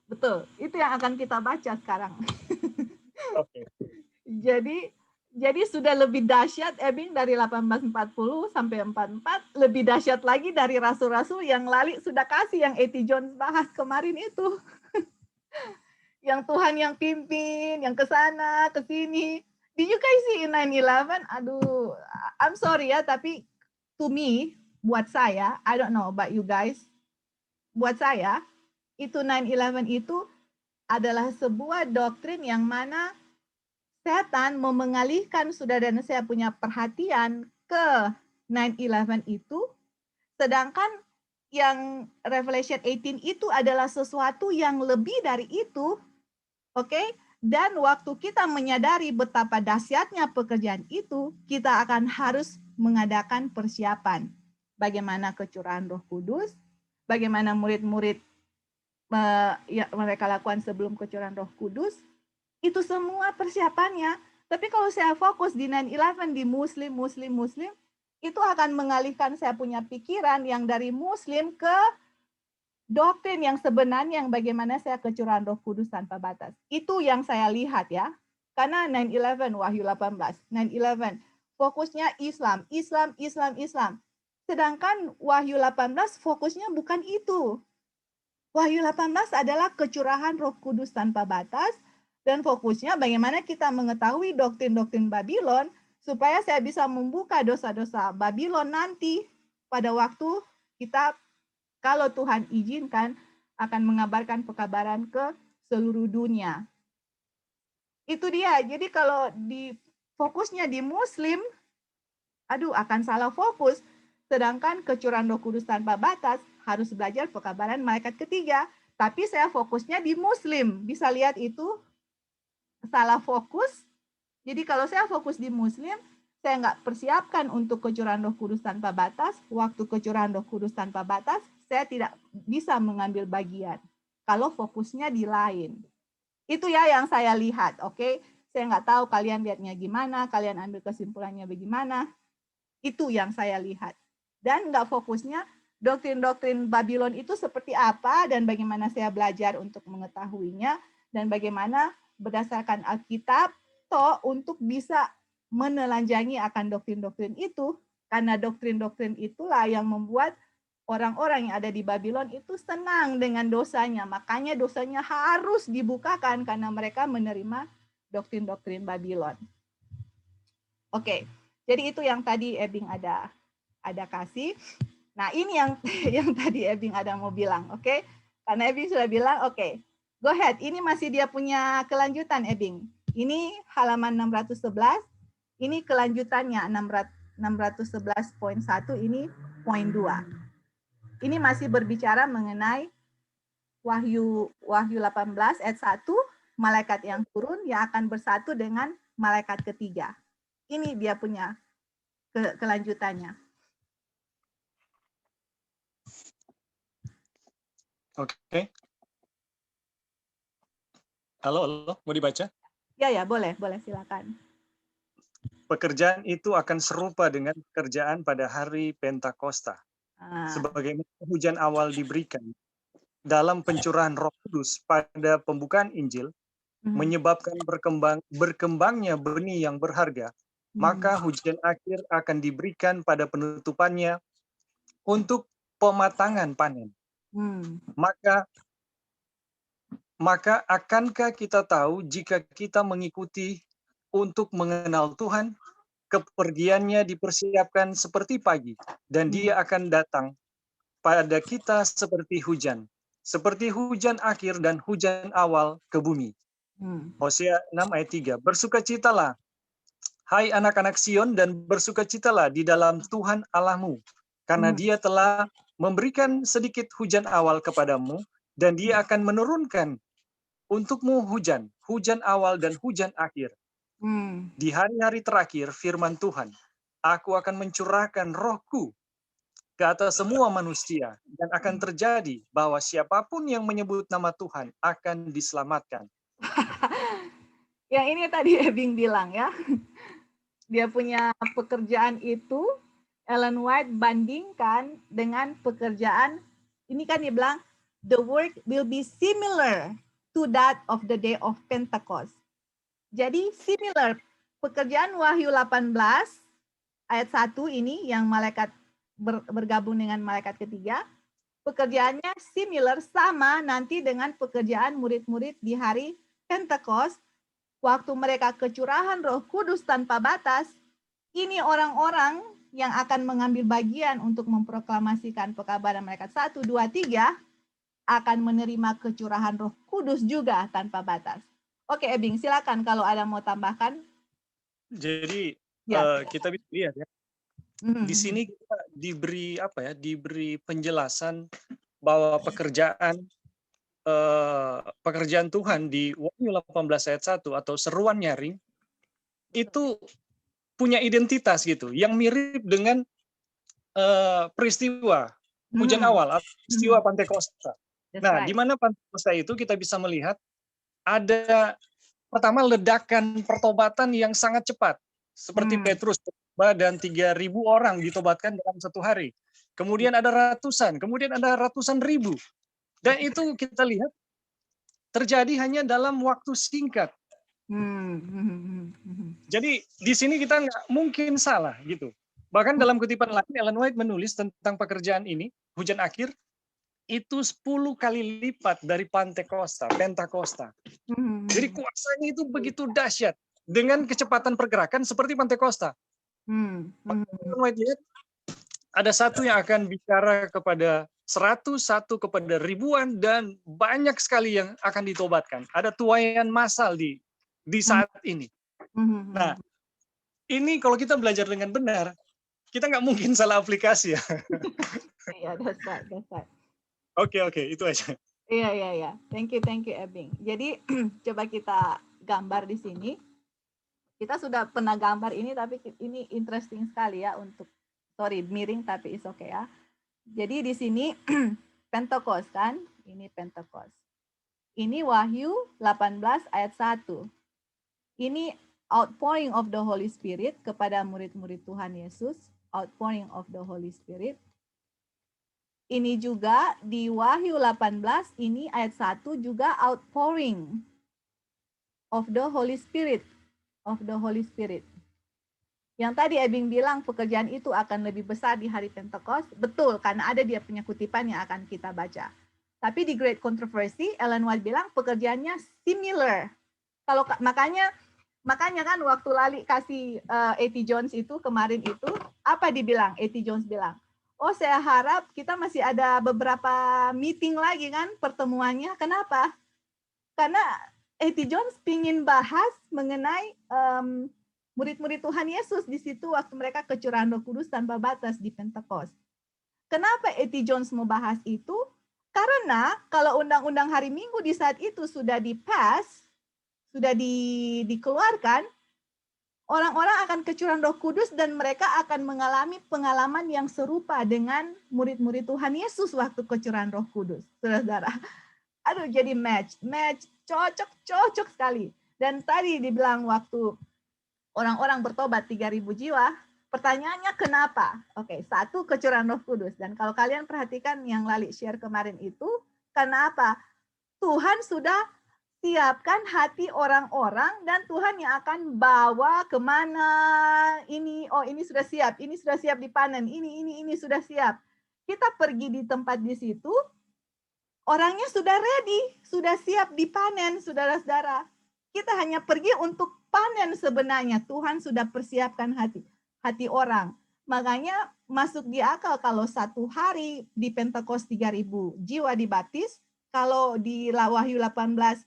Betul. Itu yang akan kita baca sekarang. Oke. Jadi sudah lebih dahsyat Ebing dari 1840 sampai 44, lebih dahsyat lagi dari rasul-rasul yang Lali sudah kasih yang A.T. Jones bahas kemarin itu. Yang Tuhan yang pimpin, yang ke sana, ke sini. Did you guys see in 9/11? Aduh, I'm sorry ya, tapi to me, buat saya, I don't know about you guys, buat saya, itu 9/11 itu adalah sebuah doktrin yang mana setan mau mengalihkan saudara dan saya punya perhatian ke 9/11 itu, sedangkan yang Revelation 18 itu adalah sesuatu yang lebih dari itu, oke? Dan waktu kita menyadari betapa dahsyatnya pekerjaan itu, kita akan harus mengadakan persiapan. Bagaimana kecurahan Roh Kudus, bagaimana murid-murid mereka lakukan sebelum kecurahan Roh Kudus, itu semua persiapannya. Tapi kalau saya fokus di 9/11 di Muslim, itu akan mengalihkan saya punya pikiran yang dari Muslim ke doktrin yang sebenarnya yang bagaimana saya kecurahan Roh Kudus tanpa batas. Itu yang saya lihat ya. Karena 9/11 Wahyu 18, 9/11 fokusnya Islam. Sedangkan Wahyu 18 fokusnya bukan itu. Wahyu 18 adalah kecurahan Roh Kudus tanpa batas dan fokusnya bagaimana kita mengetahui doktrin-doktrin Babylon supaya saya bisa membuka dosa-dosa Babylon nanti pada waktu kita, kalau Tuhan izinkan, akan mengabarkan pekabaran ke seluruh dunia. Itu dia. Jadi kalau fokusnya di Muslim, akan salah fokus. Sedangkan kecurahan Roh Kudus tanpa batas harus belajar pekabaran malaikat ketiga. Tapi saya fokusnya di Muslim. Bisa lihat itu salah fokus. Jadi kalau saya fokus di Muslim, saya nggak persiapkan untuk kecurahan Roh Kudus tanpa batas. Waktu kecurahan Roh Kudus tanpa batas, saya tidak bisa mengambil bagian. Kalau fokusnya di lain. Itu ya yang saya lihat, oke? Saya nggak tahu kalian lihatnya gimana, kalian ambil kesimpulannya bagaimana. Itu yang saya lihat. Dan nggak fokusnya doktrin-doktrin Babylon itu seperti apa dan bagaimana saya belajar untuk mengetahuinya dan bagaimana berdasarkan Alkitab untuk bisa menelanjangi akan doktrin-doktrin itu, karena doktrin-doktrin itulah yang membuat orang-orang yang ada di Babylon itu senang dengan dosanya. Makanya dosanya harus dibukakan karena mereka menerima doktrin-doktrin Babylon. Oke, jadi itu yang tadi Ebing ada kasih. Nah, ini yang tadi Ebing ada mau bilang, oke? Karena Ebing sudah bilang, oke, go ahead. Ini masih dia punya kelanjutan, Ebing. Ini halaman 611. Ini kelanjutannya 611.1, ini poin 2. Ini masih berbicara mengenai Wahyu 18 ayat 1, malaikat yang turun yang akan bersatu dengan malaikat ketiga. Ini dia punya kelanjutannya. Oke. Halo, mau dibaca? Ya, boleh silakan. Pekerjaan itu akan serupa dengan pekerjaan pada hari Pentakosta. Ah. Sebagaimana hujan awal diberikan dalam pencurahan Roh Kudus pada pembukaan Injil, menyebabkan berkembangnya benih yang berharga, maka hujan akhir akan diberikan pada penutupannya untuk pematangan panen. Maka akankah kita tahu jika kita mengikuti untuk mengenal Tuhan, kepergiannya dipersiapkan seperti pagi, dan dia akan datang pada kita seperti hujan akhir dan hujan awal ke bumi. Hosea 6 ayat 3. Bersukacitalah, hai anak-anak Sion, dan bersukacitalah di dalam Tuhan Allahmu, karena dia telah memberikan sedikit hujan awal kepadamu, dan dia akan menurunkan untukmu hujan awal dan hujan akhir. Di hari-hari terakhir, firman Tuhan, aku akan mencurahkan rohku ke atas semua manusia, dan akan terjadi bahwa siapapun yang menyebut nama Tuhan akan diselamatkan. Yang ini tadi Ebing bilang ya, dia punya pekerjaan itu, Ellen White bandingkan dengan pekerjaan, ini kan dia bilang, the work will be similar to that of the day of Pentecost. Jadi similar, pekerjaan Wahyu 18 ayat 1 ini yang malaikat bergabung dengan malaikat ketiga, pekerjaannya similar, sama nanti dengan pekerjaan murid-murid di hari Pentecost, waktu mereka kecurahan Roh Kudus tanpa batas. Ini orang-orang yang akan mengambil bagian untuk memproklamasikan pekabaran malaikat 1, 2, 3 akan menerima kecurahan Roh Kudus juga tanpa batas. Oke, Ebing, silakan kalau ada mau tambahkan. Jadi kita bisa lihat ya. Di sini kita diberi penjelasan bahwa pekerjaan Tuhan di Wahyu 18 ayat 1 atau seruan nyaring itu punya identitas gitu, yang mirip dengan peristiwa hujan awal atau peristiwa Pantekosta. Nah, di mana Pantekosta itu kita bisa melihat ada pertama ledakan pertobatan yang sangat cepat, seperti Petrus dan 3.000 orang ditobatkan dalam satu hari. Kemudian ada ratusan ribu. Dan itu kita lihat terjadi hanya dalam waktu singkat. Jadi di sini kita nggak mungkin salah gitu. Bahkan dalam kutipan lain Ellen White menulis tentang pekerjaan ini, hujan akhir, itu 10 kali lipat dari Pentakosta. Jadi kuasanya itu begitu dahsyat dengan kecepatan pergerakan seperti Pentakosta. Ada satu yang akan bicara kepada 100, satu kepada ribuan, dan banyak sekali yang akan ditobatkan. Ada tuaian massal di saat ini. Nah, ini kalau kita belajar dengan benar, kita nggak mungkin salah aplikasi ya. Iya, dasar. Oke, itu aja. Iya. Thank you, Ebing. Jadi coba kita gambar di sini. Kita sudah pernah gambar ini, tapi ini interesting sekali ya untuk, miring tapi is okay ya. Jadi di sini Pentecost kan, ini Pentecost. Ini Wahyu 18 ayat 1. Ini outpouring of the Holy Spirit kepada murid-murid Tuhan Yesus, outpouring of the Holy Spirit. Ini juga di Wahyu 18, ini ayat 1 juga outpouring of the Holy Spirit. Yang tadi Ebing bilang pekerjaan itu akan lebih besar di hari Pentecost, betul, karena ada dia punya kutipan yang akan kita baca. Tapi di Great Controversy, Ellen White bilang pekerjaannya similar. Kalau makanya kan waktu Lali kasih A.T. Jones itu kemarin itu, apa dibilang? A.T. Jones bilang, oh saya harap kita masih ada beberapa meeting lagi kan pertemuannya. Kenapa? Karena A.T. Jones pingin bahas mengenai murid-murid Tuhan Yesus di situ waktu mereka kecurahan Roh Kudus tanpa batas di Pentecost. Kenapa E.T. Jones mau bahas itu? Karena kalau undang-undang hari Minggu di saat itu sudah di-pass, sudah dikeluarkan, orang-orang akan kecurahan Roh Kudus dan mereka akan mengalami pengalaman yang serupa dengan murid-murid Tuhan Yesus waktu kecurahan Roh Kudus. Saudara-saudara. Aduh, jadi match, cocok sekali. Dan tadi dibilang waktu orang-orang bertobat 3.000 jiwa, pertanyaannya kenapa? Oke, satu, kecurahan Roh Kudus. Dan kalau kalian perhatikan yang Lali share kemarin itu, kenapa? Tuhan sudah siapkan hati orang-orang dan Tuhan yang akan bawa kemana ini. Oh, ini sudah siap dipanen. Ini sudah siap. Kita pergi di tempat di situ, orangnya sudah ready, sudah siap dipanen, saudara-saudara. Kita hanya pergi untuk panen sebenarnya. Tuhan sudah persiapkan hati orang. Makanya masuk di akal kalau satu hari di Pentakosta 3.000 jiwa dibaptis, kalau di Wahyu 18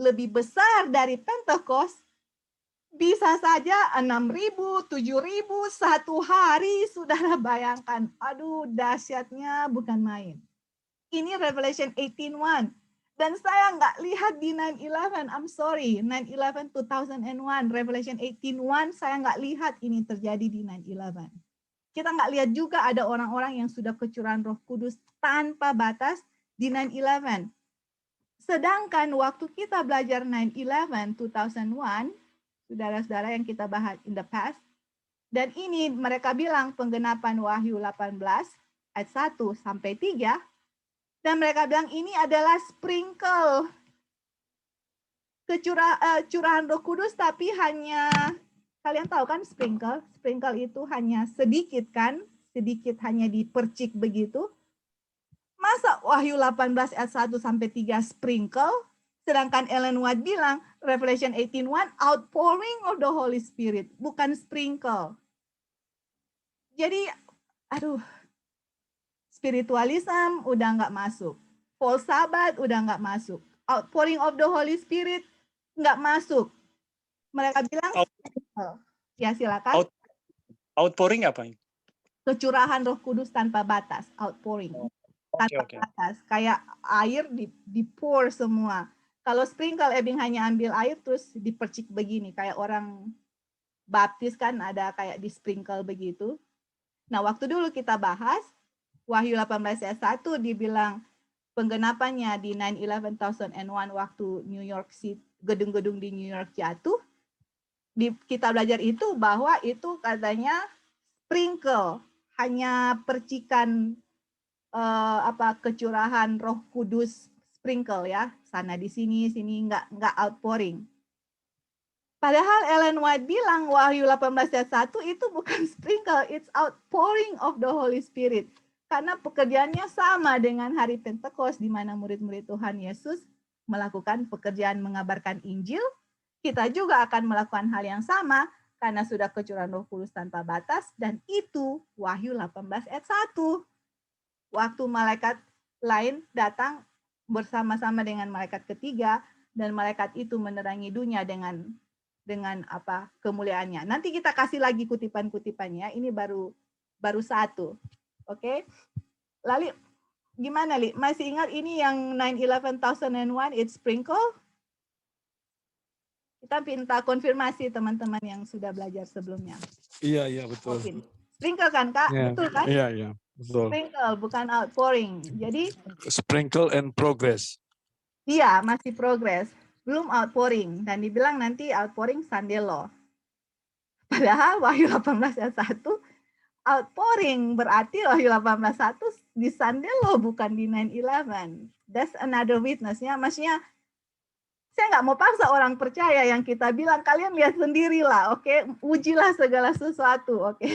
lebih besar dari Pentakosta, bisa saja 6.000, 7.000 satu hari, saudara bayangkan. Aduh, dahsyatnya bukan main. Ini Revelation 18:1. Dan saya nggak lihat di 9/11, I'm sorry, 9/11 2001, Revelation 18:1, saya nggak lihat ini terjadi di 9/11. Kita nggak lihat juga ada orang-orang yang sudah kecurahan Roh Kudus tanpa batas di 9/11. Sedangkan waktu kita belajar 9/11 2001, saudara-saudara yang kita bahas in the past, dan ini mereka bilang penggenapan Wahyu 18 ayat 1 sampai 3, dan mereka bilang ini adalah sprinkle curahan Roh Kudus, tapi hanya, kalian tahu kan sprinkle itu hanya sedikit kan, sedikit hanya dipercik begitu. Masa Wahyu 18 ayat 1 sampai 3 sprinkle, sedangkan Ellen White bilang Revelation 18:1 outpouring of the Holy Spirit, bukan sprinkle. Jadi, aduh, spiritualism udah nggak masuk. False Sabbath udah nggak masuk. Outpouring of the Holy Spirit nggak masuk. Mereka bilang, ya silakan. Outpouring apa ini? Kecurahan Roh Kudus tanpa batas, outpouring. Tanpa batas, kayak air di pour semua. Kalau sprinkle, Ebing hanya ambil air terus dipercik begini, kayak orang baptis kan ada kayak di sprinkle begitu. Nah, waktu dulu kita bahas, Wahyu 18 ayat 1 dibilang penggenapannya di 9/11 waktu New York City, gedung-gedung di New York jatuh. Kita belajar itu bahwa itu katanya sprinkle, hanya percikan kecurahan Roh Kudus, sprinkle ya, sana di sini nggak outpouring. Padahal Ellen White bilang Wahyu 18 ayat 1 itu bukan sprinkle, it's outpouring of the Holy Spirit. Karena pekerjaannya sama dengan hari Pentakosta di mana murid-murid Tuhan Yesus melakukan pekerjaan mengabarkan Injil. Kita juga akan melakukan hal yang sama karena sudah kecurahan Roh Kudus tanpa batas, dan itu Wahyu 18 ayat 1. Waktu malaikat lain datang bersama-sama dengan malaikat ketiga, dan malaikat itu menerangi dunia dengan kemuliaannya. Nanti kita kasih lagi kutipan-kutipannya. Ini baru satu. Oke. Lalu gimana, Li? Masih ingat ini yang 9/11 it's sprinkle? Kita minta konfirmasi teman-teman yang sudah belajar sebelumnya. Iya, betul. Sprinkle kan, Kak? Yeah. Betul kan? Iya, betul. Sprinkle, bukan outpouring. Jadi Sprinkle and progress. iya, masih progress. Belum outpouring. Dan dibilang nanti outpouring Sunday Law. Padahal Wahyu 18 ayat 1 outpouring berarti Wahyu 18:1 di Sunday Law, bukan di 9/11. That's another witness-nya. Maksudnya saya nggak mau paksa orang percaya, yang kita bilang kalian lihat sendirilah, oke? Ujilah segala sesuatu, oke?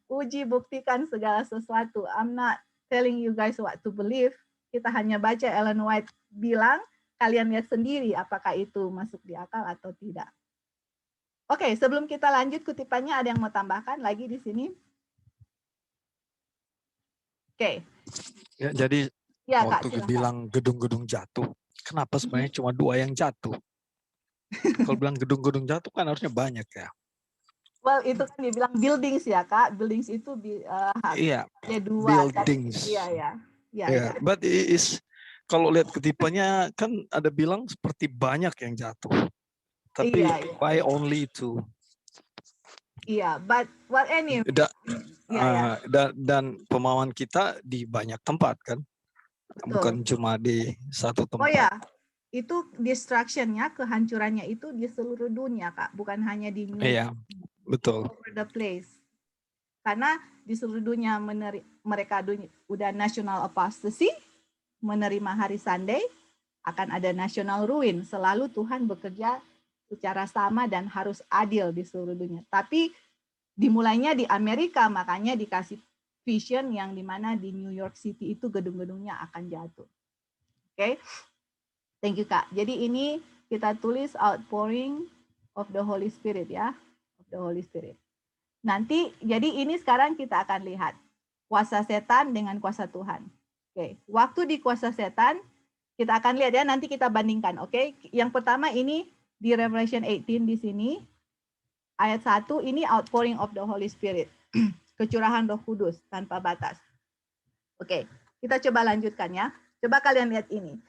Uji, buktikan segala sesuatu. I'm not telling you guys what to believe. Kita hanya baca Ellen White bilang, kalian lihat sendiri apakah itu masuk di akal atau tidak. Oke, sebelum kita lanjut kutipannya, ada yang mau tambahkan lagi di sini? Oke. Ya, jadi ya, waktu Kak, bilang gedung-gedung jatuh, kenapa sebenarnya cuma 2 yang jatuh? Kalau bilang gedung-gedung jatuh kan harusnya banyak ya. Well, itu kan dia bilang buildings ya, Kak. Buildings itu Iya, ada dua. buildings. Iya. But is kalau lihat kutipannya kan ada bilang seperti banyak yang jatuh. Tapi why only two? Iya, but well anyway. Dan pemahaman kita di banyak tempat kan, bukan cuma di satu tempat. Oh ya, itu destruction-nya, kehancurannya itu di seluruh dunia, Kak, bukan hanya di New York. Iya, betul. All over the place. Karena di seluruh dunia mereka udah national apostasy, menerima hari Sunday, akan ada national ruin. Selalu Tuhan bekerja secara sama dan harus adil di seluruh dunia. Tapi dimulainya di Amerika, makanya dikasih vision yang dimana di New York City itu gedung-gedungnya akan jatuh. Oke, thank you, Kak. Jadi ini kita tulis outpouring of the Holy Spirit ya, of the Holy Spirit. Nanti, jadi ini sekarang kita akan lihat kuasa setan dengan kuasa Tuhan. Oke, waktu di kuasa setan kita akan lihat ya, nanti kita bandingkan. Oke, yang pertama ini di Revelation 18 di sini ayat 1 ini outpouring of the Holy Spirit, kecurahan Roh Kudus tanpa batas. Oke, kita coba lanjutkan ya. Coba kalian lihat ini.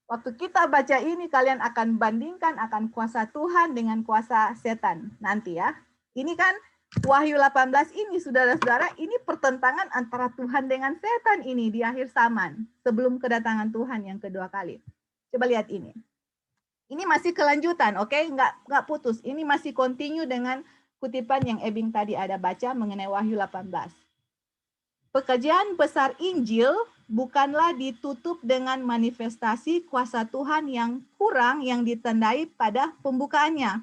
Waktu kita baca ini kalian akan bandingkan akan kuasa Tuhan dengan kuasa setan nanti ya. Ini kan Wahyu 18 ini, saudara-saudara, ini pertentangan antara Tuhan dengan setan ini di akhir zaman, sebelum kedatangan Tuhan yang kedua kali. Coba lihat ini. Ini masih kelanjutan, oke? Nggak putus. Ini masih continue dengan kutipan yang Ebing tadi ada baca mengenai Wahyu 18. Pekerjaan besar Injil bukanlah ditutup dengan manifestasi kuasa Tuhan yang kurang yang ditandai pada pembukaannya.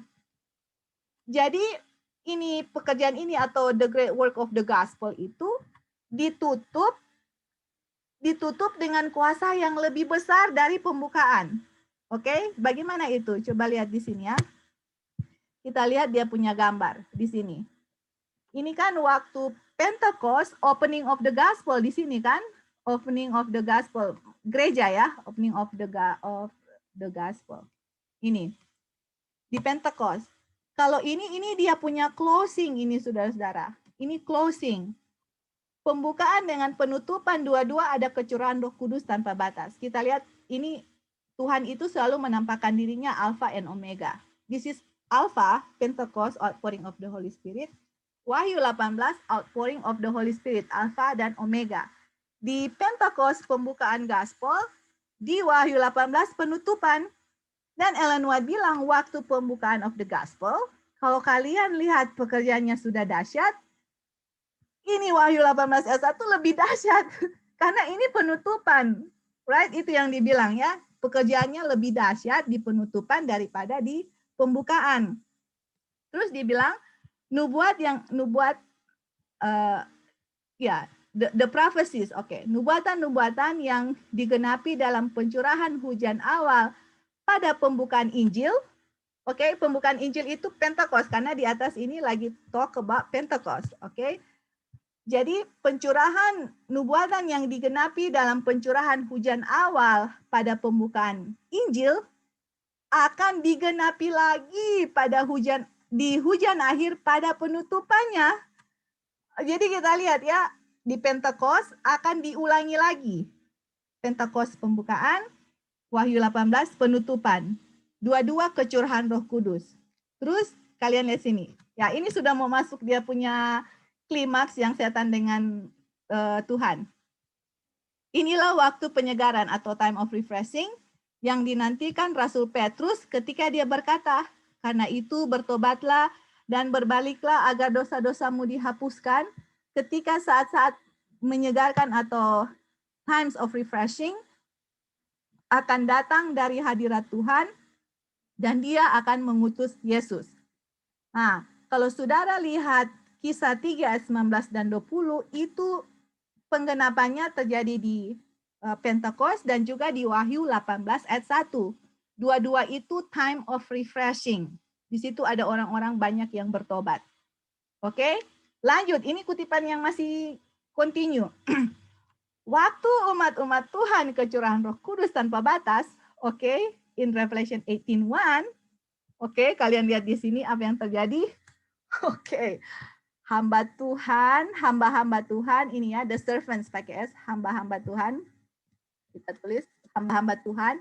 Jadi, ini pekerjaan ini atau the great work of the gospel itu ditutup dengan kuasa yang lebih besar dari pembukaan. Oke, bagaimana itu? Coba lihat di sini ya. Kita lihat dia punya gambar di sini. Ini kan waktu Pentecost, opening of the gospel di sini kan? Opening of the gospel. Gereja ya, opening of the gospel. Ini. Di Pentecost. Kalau ini dia punya closing ini saudara-saudara. Ini closing. Pembukaan dengan penutupan dua-dua ada kecurahan Roh Kudus tanpa batas. Kita lihat ini Tuhan itu selalu menampakkan dirinya Alpha and Omega. This is Alpha, Pentecost, outpouring of the Holy Spirit. Wahyu 18, outpouring of the Holy Spirit, Alpha dan Omega. Di Pentecost pembukaan gospel, di Wahyu 18 penutupan. Dan Ellen White bilang waktu pembukaan of the gospel, kalau kalian lihat pekerjaannya sudah dahsyat, ini Wahyu 18 ayat 1 lebih dahsyat. Karena ini penutupan. Right? Itu yang dibilang ya. Pekerjaannya lebih dahsyat di penutupan daripada di pembukaan. Terus dibilang the prophecies. Oke, nubuatan-nubuatan yang digenapi dalam pencurahan hujan awal pada pembukaan Injil. Oke, pembukaan Injil itu Pentecost karena di atas ini lagi talk about Pentecost. Oke. Jadi pencurahan nubuatan yang digenapi dalam pencurahan hujan awal pada pembukaan Injil akan digenapi lagi pada hujan akhir pada penutupannya. Jadi kita lihat ya, di Pentecost akan diulangi lagi. Pentecost pembukaan, Wahyu 18 penutupan. Dua-dua kecurahan Roh Kudus. Terus kalian lihat sini. Ya, ini sudah mau masuk dia punya klimaks yang setan dengan Tuhan. Inilah waktu penyegaran atau time of refreshing yang dinantikan Rasul Petrus ketika dia berkata, "Karena itu bertobatlah dan berbaliklah agar dosa-dosamu dihapuskan." Ketika saat-saat menyegarkan atau times of refreshing akan datang dari hadirat Tuhan dan dia akan mengutus Yesus. Nah, kalau saudara lihat Kisah 3 ayat 19 dan 20 itu penggenapannya terjadi di Pentecost dan juga di Wahyu 18 ayat 1. Dua-dua itu time of refreshing. Di situ ada orang-orang banyak yang bertobat. Oke, lanjut. Ini kutipan yang masih continue. Waktu umat-umat Tuhan kecurahan Roh Kudus tanpa batas, in Revelation 18:1, kalian lihat di sini apa yang terjadi. Oke. Hamba Tuhan, hamba-hamba Tuhan, ini ya, the servants pakai S, hamba-hamba Tuhan. Kita tulis hamba-hamba Tuhan.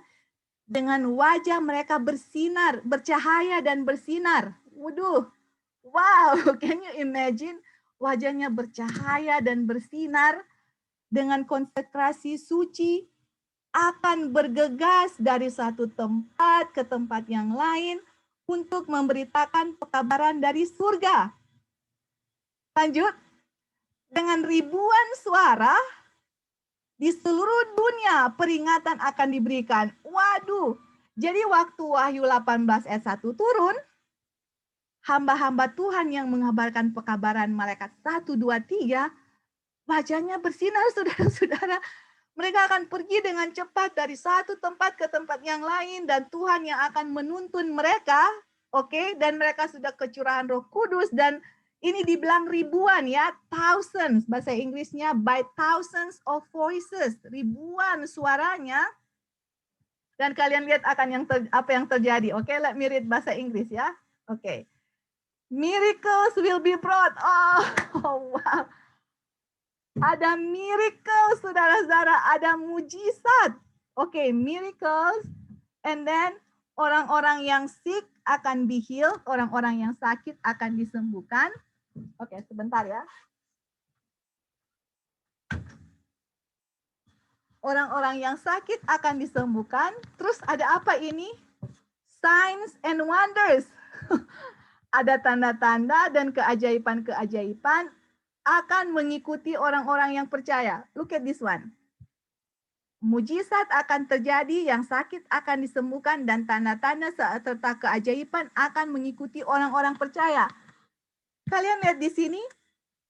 Dengan wajah mereka bersinar, bercahaya dan bersinar. Waduh, wow, can you imagine? Wajahnya bercahaya dan bersinar dengan konsentrasi suci, akan bergegas dari satu tempat ke tempat yang lain untuk memberitakan pekabaran dari surga. Lanjut, dengan ribuan suara di seluruh dunia peringatan akan diberikan. Waduh, jadi waktu Wahyu 18 ayat 1 turun, hamba-hamba Tuhan yang mengabarkan pekabaran malaikat 1, 2, 3, wajahnya bersinar, saudara-saudara. Mereka akan pergi dengan cepat dari satu tempat ke tempat yang lain, dan Tuhan yang akan menuntun mereka, oke, dan mereka sudah kecurahan Roh Kudus, dan ini dibilang ribuan ya, thousands, bahasa Inggrisnya by thousands of voices, ribuan suaranya. Dan kalian lihat akan apa yang terjadi. Oke, let me read bahasa Inggris ya. Oke. Miracles will be brought. Oh, wow. Ada miracle, saudara-saudara, ada mujizat. Oke, miracles. And then orang-orang yang sick akan be healed, orang-orang yang sakit akan disembuhkan. Oke, sebentar ya. Orang-orang yang sakit akan disembuhkan. Terus ada apa ini? Signs and wonders. Ada tanda-tanda dan keajaiban-keajaiban akan mengikuti orang-orang yang percaya. Look at this one. Mujizat akan terjadi, yang sakit akan disembuhkan, dan tanda-tanda serta keajaiban akan mengikuti orang-orang percaya. Kalian lihat di sini,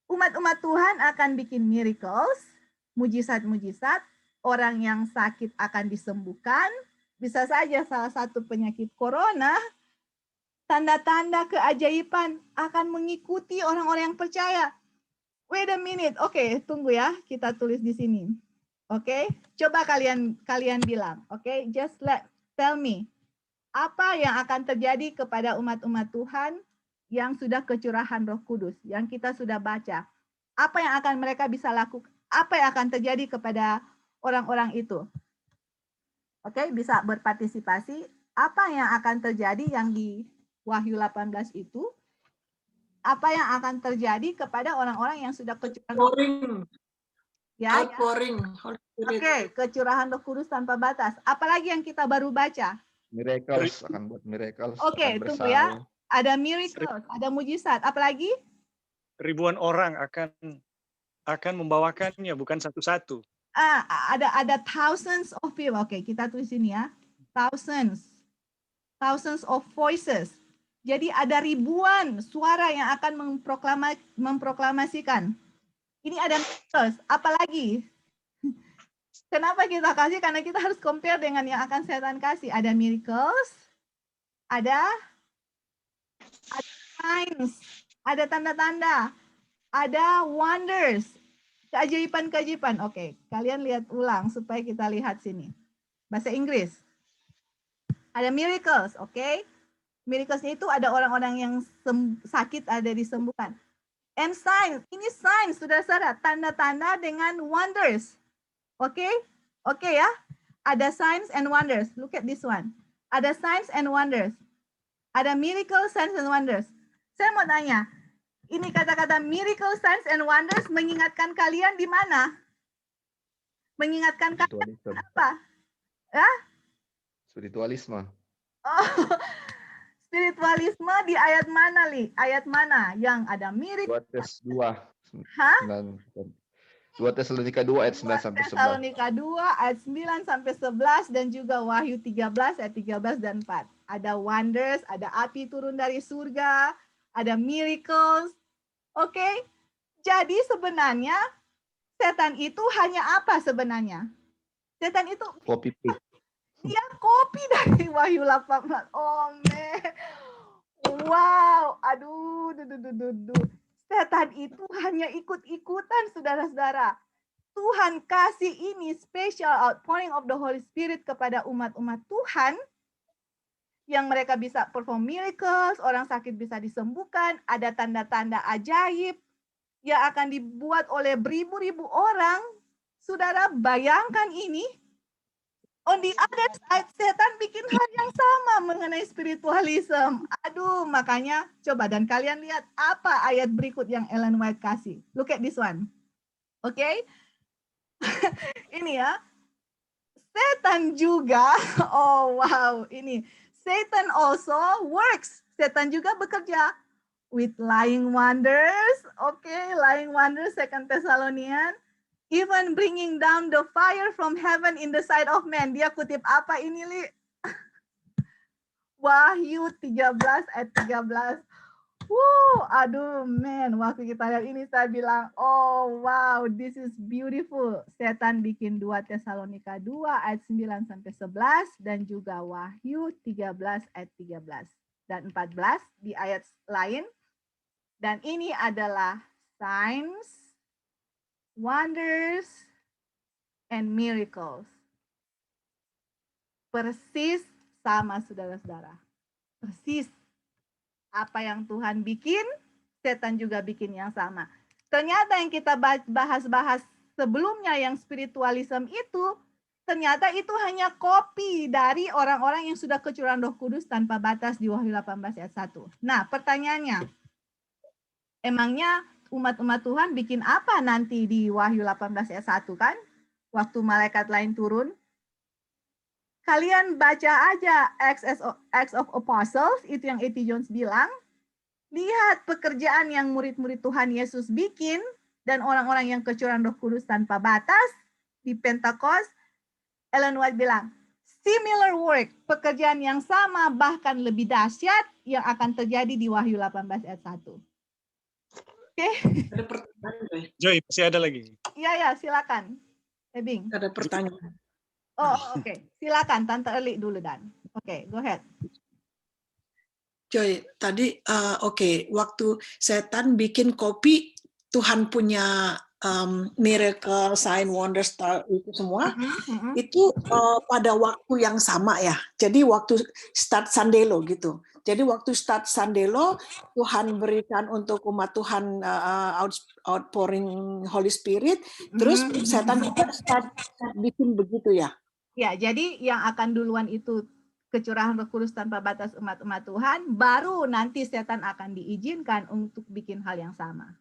umat-umat Tuhan akan bikin miracles, mujizat-mujizat, orang yang sakit akan disembuhkan, bisa saja salah satu penyakit corona, tanda-tanda keajaiban akan mengikuti orang-orang yang percaya. Wait a minute, oke, tunggu ya, kita tulis di sini. Oke, coba kalian bilang, oke, just tell me, apa yang akan terjadi kepada umat-umat Tuhan yang sudah kecurahan Roh Kudus, yang kita sudah baca? Apa yang akan mereka bisa lakukan? Apa yang akan terjadi kepada orang-orang itu? Oke, bisa berpartisipasi. Apa yang akan terjadi yang di Wahyu 18 itu? Apa yang akan terjadi kepada orang-orang yang sudah kecurahan Roh Kudus? Ya, outpouring. Oke, kecurahan Roh Kudus tanpa batas. Apalagi yang kita baru baca? Miracles, akan buat miracles. Oke, tunggu ya. Ada miracles, ada mujizat. Apalagi? Ribuan orang akan membawakannya, bukan satu-satu. Ada thousands of people. Oke, kita tulis sini ya. Thousands of voices. Jadi ada ribuan suara yang akan memproklamasikan. Ini ada miracles. Apalagi? Kenapa kita kasih? Karena kita harus compare dengan yang akan setan kasih. Ada miracles, ada signs, ada tanda-tanda, ada wonders, keajaiban-keajaiban. Oke, kalian lihat ulang supaya kita lihat sini. Bahasa Inggris. Ada miracles, oke? Miracles itu ada orang-orang yang sakit ada disembuhkan. And signs, ini signs, saudara-saudara, tanda-tanda dengan wonders. Oke? Oke ya? Ada signs and wonders. Look at this one. Ada signs and wonders. Ada miracle, signs and wonders. Saya mau tanya, ini kata-kata miracle, signs and wonders mengingatkan kalian di mana? Mengingatkan kalian apa? Ya? Spiritualisme. Oh, spiritualisme di ayat mana, Li? Ayat mana yang ada miracle? 2 Hah? 2 Tesalonika 2 ayat 9 sampai 11. Tesalonika 2 ayat 9 sampai 11 dan juga Wahyu 13 ayat 13 dan 4. Ada wonders, ada api turun dari surga, ada miracles. Oke. Jadi sebenarnya setan itu hanya apa sebenarnya? Setan itu Copy paste. dia copy dari Wahyu 18. Oh, man. Wow, aduh, setan itu hanya ikut-ikutan, saudara-saudara. Tuhan kasih ini special outpouring of the Holy Spirit kepada umat-umat Tuhan yang mereka bisa perform miracles, orang sakit bisa disembuhkan, ada tanda-tanda ajaib yang akan dibuat oleh beribu-ribu orang. Saudara bayangkan ini. On the other side, setan bikin hal yang sama mengenai spiritualism. Aduh, makanya coba dan kalian lihat apa ayat berikut yang Ellen White kasih. Look at this one. Oke? Okay? Ini ya. Setan juga, oh wow, ini. Satan also works. Setan juga bekerja with lying wonders. Okay, lying wonders, 2 Thessalonians. Even bringing down the fire from heaven in the sight of man. Dia kutip apa ini, Li? Wahyu 13 ayat 13. Aduh, man. Waktu kita lihat ini saya bilang, oh wow, this is beautiful. Setan bikin 2 Tesalonika 2 ayat 9 sampai 11 dan juga Wahyu 13 ayat 13 dan 14 di ayat lain. Dan ini adalah signs, wonders, and miracles. Persis sama saudara-saudara. Persis. Apa yang Tuhan bikin, setan juga bikin yang sama. Ternyata yang kita bahas-bahas sebelumnya yang spiritualism itu, ternyata itu hanya kopi dari orang-orang yang sudah kecurahan Roh Kudus tanpa batas di Wahyu 18 ayat 1. Nah, pertanyaannya, emangnya umat-umat Tuhan bikin apa nanti di Wahyu 18 ayat 1 kan? Waktu malaikat lain turun. Kalian baca aja Acts of Apostles, itu yang A.T. Jones bilang. Lihat pekerjaan yang murid-murid Tuhan Yesus bikin, dan orang-orang yang kecurahan Roh Kudus tanpa batas di Pentecost. Ellen White bilang, similar work, pekerjaan yang sama bahkan lebih dahsyat yang akan terjadi di Wahyu 18 ayat 1. Oke. Ada pertanyaan, Joy, masih ada lagi. Iya, silakan. Ebing. Ada pertanyaan. Oh, oke. Silakan Tante Eli dulu Dan. Oke, go ahead. Joy, tadi waktu setan bikin kopi, Tuhan punya miracle, sign, wonder, star itu semua, itu pada waktu yang sama ya. Jadi waktu start Sandelo gitu. Jadi waktu start Sandelo, Tuhan berikan untuk umat Tuhan outpouring Holy Spirit, terus setan juga start bikin begitu ya. Ya, jadi yang akan duluan itu kecurahan Roh Kudus tanpa batas umat-umat Tuhan, baru nanti setan akan diizinkan untuk bikin hal yang sama.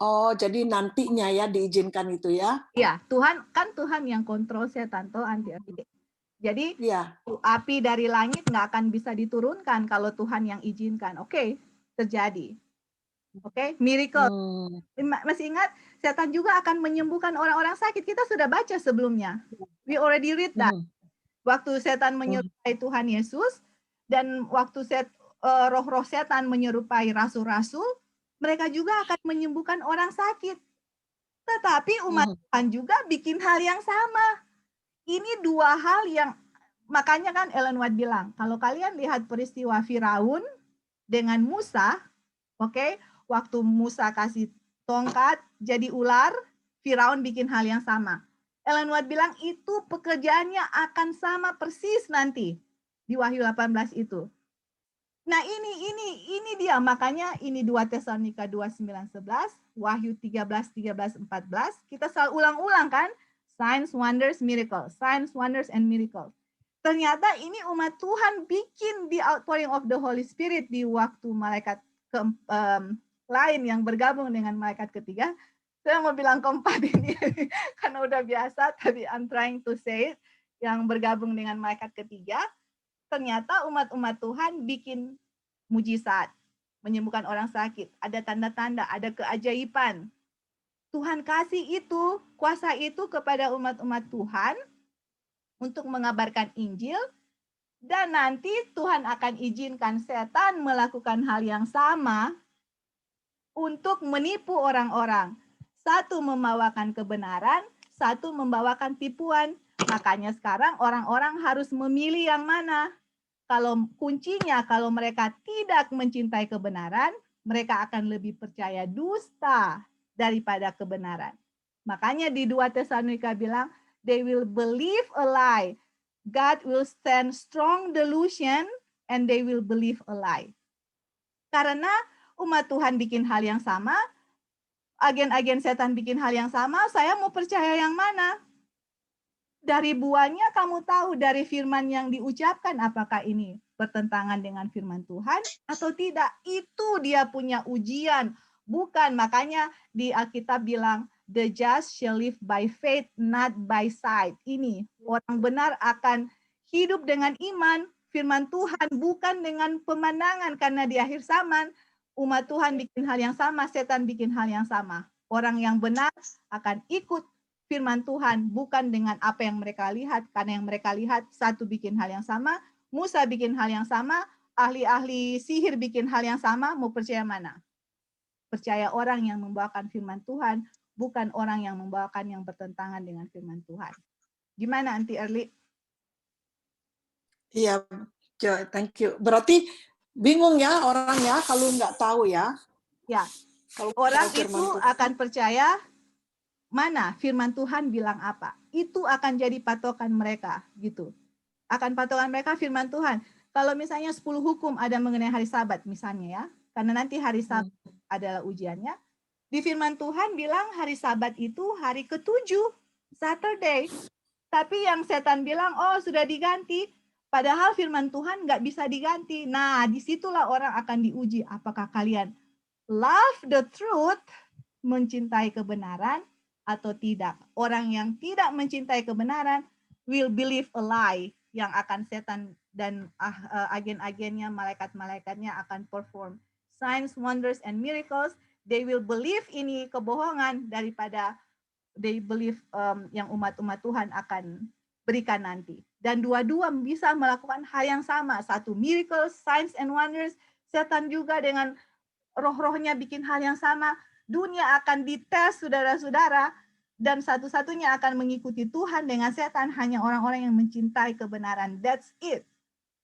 Oh, jadi nantinya ya diizinkan itu ya? Iya, Tuhan yang kontrol setan tuh anti-api. Jadi ya. Api dari langit nggak akan bisa diturunkan kalau Tuhan yang izinkan. Oke, terjadi. Oke, miracle. Masih ingat, setan juga akan menyembuhkan orang-orang sakit. Kita sudah baca sebelumnya. We already read that. Waktu setan menyerupai Tuhan Yesus, dan waktu roh-roh setan menyerupai rasul-rasul, mereka juga akan menyembuhkan orang sakit. Tetapi umat Tuhan juga bikin hal yang sama. Ini dua hal yang, makanya kan Ellen White bilang, kalau kalian lihat peristiwa Firaun dengan Musa, oke, waktu Musa kasih tongkat jadi ular, Firaun bikin hal yang sama. Ellen White bilang itu pekerjaannya akan sama persis nanti di Wahyu 18 itu. Nah ini dia, makanya ini 2 Tesalonika 2:9-11, Wahyu 13:13-14, kita selalu ulang-ulang kan, signs, wonders, miracles, signs, wonders, and miracles. Ternyata ini umat Tuhan bikin the outpouring of the Holy Spirit di waktu malaikat lain yang bergabung dengan malaikat ketiga. Saya mau bilang keempat ini karena udah biasa, tapi I'm trying to say it, yang bergabung dengan malaikat ketiga. Ternyata umat-umat Tuhan bikin mujizat, menyembuhkan orang sakit, ada tanda-tanda, ada keajaiban. Tuhan kasih itu, kuasa itu kepada umat-umat Tuhan untuk mengabarkan Injil, dan nanti Tuhan akan izinkan setan melakukan hal yang sama untuk menipu orang-orang. Satu membawakan kebenaran, satu membawakan tipuan. Makanya sekarang orang-orang harus memilih yang mana. Kalau kuncinya, kalau mereka tidak mencintai kebenaran, mereka akan lebih percaya dusta daripada kebenaran. Makanya di 2 Tesalonika bilang, they will believe a lie. God will stand strong delusion and they will believe a lie. Karena umat Tuhan bikin hal yang sama, agen-agen setan bikin hal yang sama, saya mau percaya yang mana? Dari buahnya kamu tahu, dari firman yang diucapkan, apakah ini bertentangan dengan firman Tuhan atau tidak. Itu dia punya ujian. Bukan, makanya di Alkitab bilang, the just shall live by faith, not by sight. Ini, orang benar akan hidup dengan iman, firman Tuhan, bukan dengan pemandangan. Karena di akhir zaman, umat Tuhan bikin hal yang sama, setan bikin hal yang sama. Orang yang benar akan ikut firman Tuhan, bukan dengan apa yang mereka lihat. Karena yang mereka lihat, satu bikin hal yang sama, Musa bikin hal yang sama, ahli-ahli sihir bikin hal yang sama, mau percaya mana? Percaya orang yang membawakan firman Tuhan, bukan orang yang membawakan yang bertentangan dengan firman Tuhan. Gimana, Auntie Erli? Iya, thank you. Berarti bingung ya orangnya kalau nggak tahu ya. Ya, kalau orang itu akan percaya mana firman Tuhan bilang apa. Itu akan jadi patokan mereka, gitu. Akan patokan mereka firman Tuhan. Kalau misalnya 10 hukum ada mengenai hari Sabat misalnya ya, karena nanti hari Sabat adalah ujiannya. Di firman Tuhan bilang hari Sabat itu hari ke-7, Saturday. Tapi yang setan bilang, oh sudah diganti. Padahal firman Tuhan nggak bisa diganti. Nah, disitulah orang akan diuji. Apakah kalian love the truth, mencintai kebenaran, atau tidak. Orang yang tidak mencintai kebenaran will believe a lie, yang akan setan dan agen-agennya, malaikat-malaikatnya akan perform signs, wonders, and miracles. They will believe ini kebohongan daripada they believe yang umat-umat Tuhan akan berikan nanti. Dan dua-dua bisa melakukan hal yang sama. Satu, miracles, signs, and wonders. Setan juga dengan roh-rohnya bikin hal yang sama. Dunia akan dites, saudara-saudara, dan satu-satunya akan mengikuti Tuhan dengan setan hanya orang-orang yang mencintai kebenaran. That's it.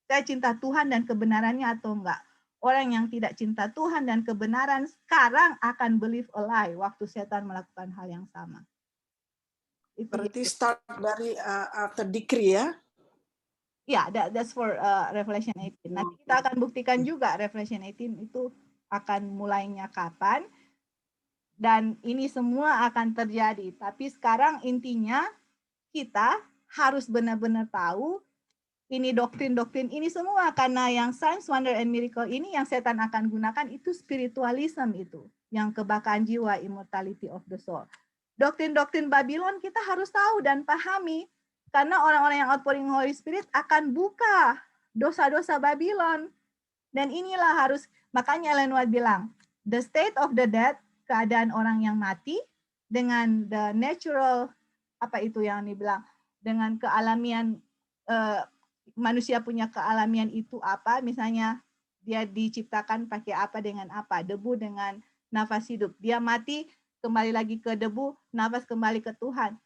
Saya cinta Tuhan dan kebenarannya atau enggak. Orang yang tidak cinta Tuhan dan kebenaran sekarang akan believe a lie waktu setan melakukan hal yang sama. Itu berarti start dari after decree ya? Ya, that's for Revelation 18. Nanti kita akan buktikan juga Revelation 18 itu akan mulainya kapan. Dan ini semua akan terjadi. Tapi sekarang intinya kita harus benar-benar tahu ini doktrin-doktrin ini semua. Karena yang signs, wonder, and miracle ini yang setan akan gunakan itu spiritualism itu. Yang kebakaan jiwa, immortality of the soul. Doktrin-doktrin Babylon kita harus tahu dan pahami. Karena orang-orang yang outpouring Holy Spirit akan buka dosa-dosa Babylon. Dan inilah harus, makanya Ellen White bilang, the state of the dead, keadaan orang yang mati dengan the natural, apa itu yang dibilang, dengan kealamian, manusia punya kealamian itu apa, misalnya dia diciptakan pakai apa dengan apa, debu dengan nafas hidup, dia mati kembali lagi ke debu, nafas kembali ke Tuhan.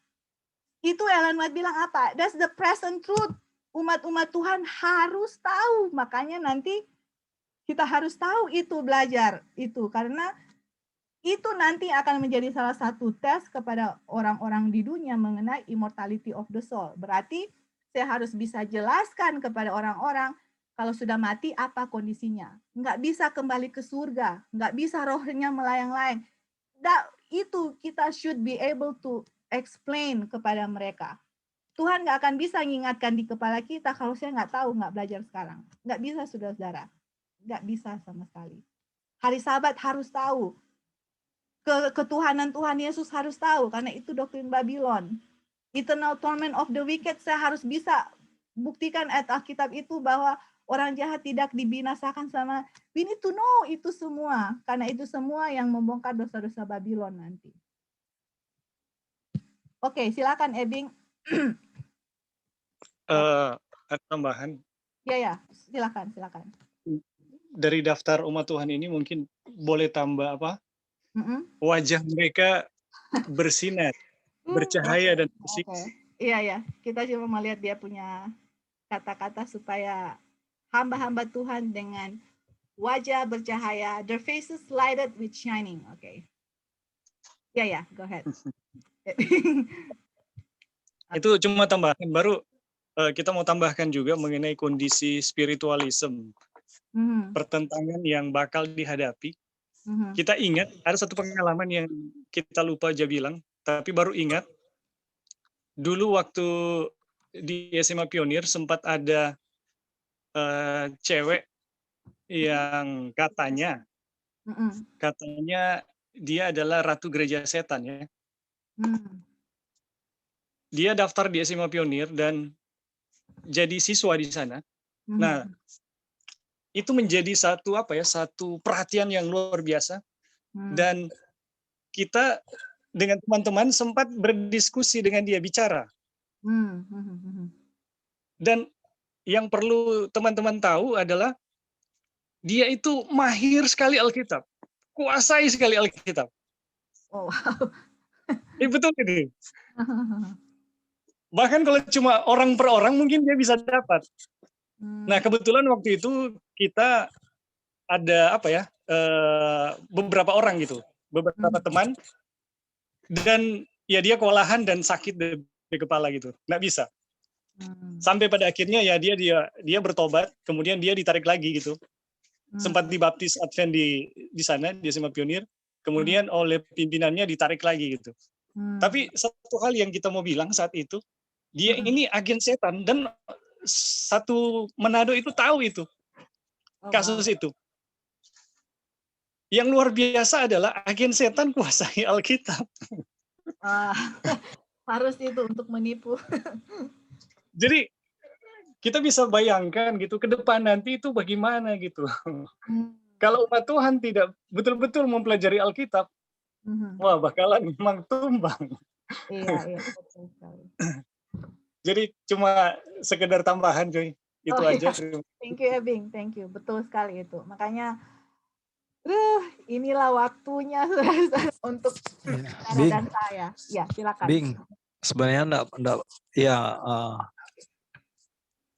Itu Ellen White bilang apa? That's the present truth. Umat-umat Tuhan harus tahu, makanya nanti kita harus tahu itu, belajar itu, karena itu nanti akan menjadi salah satu tes kepada orang-orang di dunia mengenai immortality of the soul. Berarti saya harus bisa jelaskan kepada orang-orang kalau sudah mati apa kondisinya. Nggak bisa kembali ke surga, nggak bisa rohnya melayang-layang. Itu kita should be able to explain kepada mereka. Tuhan nggak akan bisa mengingatkan di kepala kita kalau saya nggak tahu, nggak belajar sekarang. Nggak bisa, saudara-saudara. Nggak bisa sama sekali. Hari Sabat harus tahu. Ketuhanan Tuhan Yesus harus tahu, karena itu doktrin Babylon. Eternal torment of the wicked, saya harus bisa buktikan ayat Alkitab itu bahwa orang jahat tidak dibinasakan sama, we need to know itu semua, karena itu semua yang membongkar dosa-dosa Babylon nanti. Oke, silakan Ebing. Ada tambahan. Ya, silakan. Dari daftar umat Tuhan ini mungkin boleh tambah apa? Wajah mereka bersinar, bercahaya dan bersih. Iya, kita cuma melihat dia punya kata-kata supaya hamba-hamba Tuhan dengan wajah bercahaya, their faces lighted with shining. Oke. Ya, go ahead. Itu cuma tambahan, baru kita mau tambahkan juga mengenai kondisi spiritualisme, pertentangan yang bakal dihadapi. Kita ingat ada satu pengalaman yang kita lupa aja bilang, tapi baru ingat. Dulu waktu di SMA Pionir sempat ada cewek yang katanya dia adalah ratu gereja setan ya. Dia daftar di SMA Pionir dan jadi siswa di sana. Nah, itu menjadi satu satu perhatian yang luar biasa. Dan kita dengan teman-teman sempat berdiskusi dengan dia, bicara. Dan yang perlu teman-teman tahu adalah dia itu mahir sekali Alkitab, kuasai sekali Alkitab. Oh, wow. Betul ini. Bahkan kalau cuma orang per orang mungkin dia bisa dapat. Nah, kebetulan waktu itu kita ada beberapa orang gitu, beberapa teman, dan ya dia kewalahan dan sakit di kepala gitu, nggak bisa. Sampai pada akhirnya ya dia bertobat, kemudian dia ditarik lagi gitu. Sempat dibaptis Advent di sana di SMA Pionir, kemudian oleh pimpinannya ditarik lagi gitu. Tapi satu hal yang kita mau bilang saat itu, dia ini agen setan, dan satu Manado itu tahu itu kasus itu. Yang luar biasa adalah agen setan kuasai Alkitab. Harus itu untuk menipu. Jadi kita bisa bayangkan gitu ke depan nanti itu bagaimana gitu. Kalau umat Tuhan tidak betul-betul mempelajari Alkitab, wah bakalan memang tumbang. Iya, betul sekali. Jadi cuma sekedar tambahan, Joy. Itu aja. Iya. Thank you, Ebing. Thank you. Betul sekali itu. Makanya, inilah waktunya untuk Sarah dan saya. Ya, silakan. Bing, sebenarnya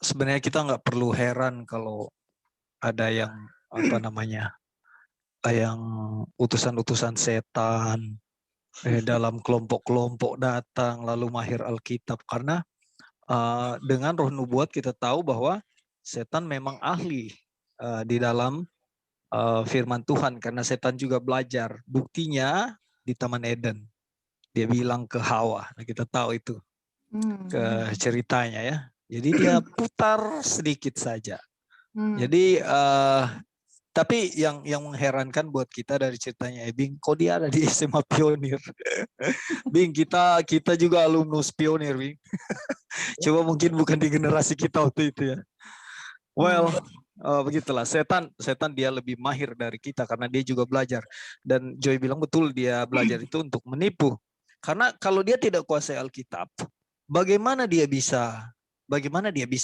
sebenarnya kita nggak perlu heran kalau ada yang yang utusan-utusan setan dalam kelompok-kelompok datang lalu mahir Alkitab, karena dengan roh nubuat kita tahu bahwa setan memang ahli di dalam firman Tuhan, karena setan juga belajar. Buktinya di Taman Eden, dia bilang ke Hawa. Nah, kita tahu itu ke ceritanya ya. Jadi dia putar sedikit saja. Jadi tapi yang mengherankan buat kita dari ceritanya Ebing, kok dia ada di SMA Pionir. Bing, kita juga alumnus Pionir, Bing. Coba mungkin bukan di generasi kita waktu itu ya. Well, begitulah, setan dia lebih mahir dari kita karena dia juga belajar. Dan Joy bilang betul, dia belajar itu untuk menipu. Karena kalau dia tidak kuasai Alkitab, bagaimana dia bisa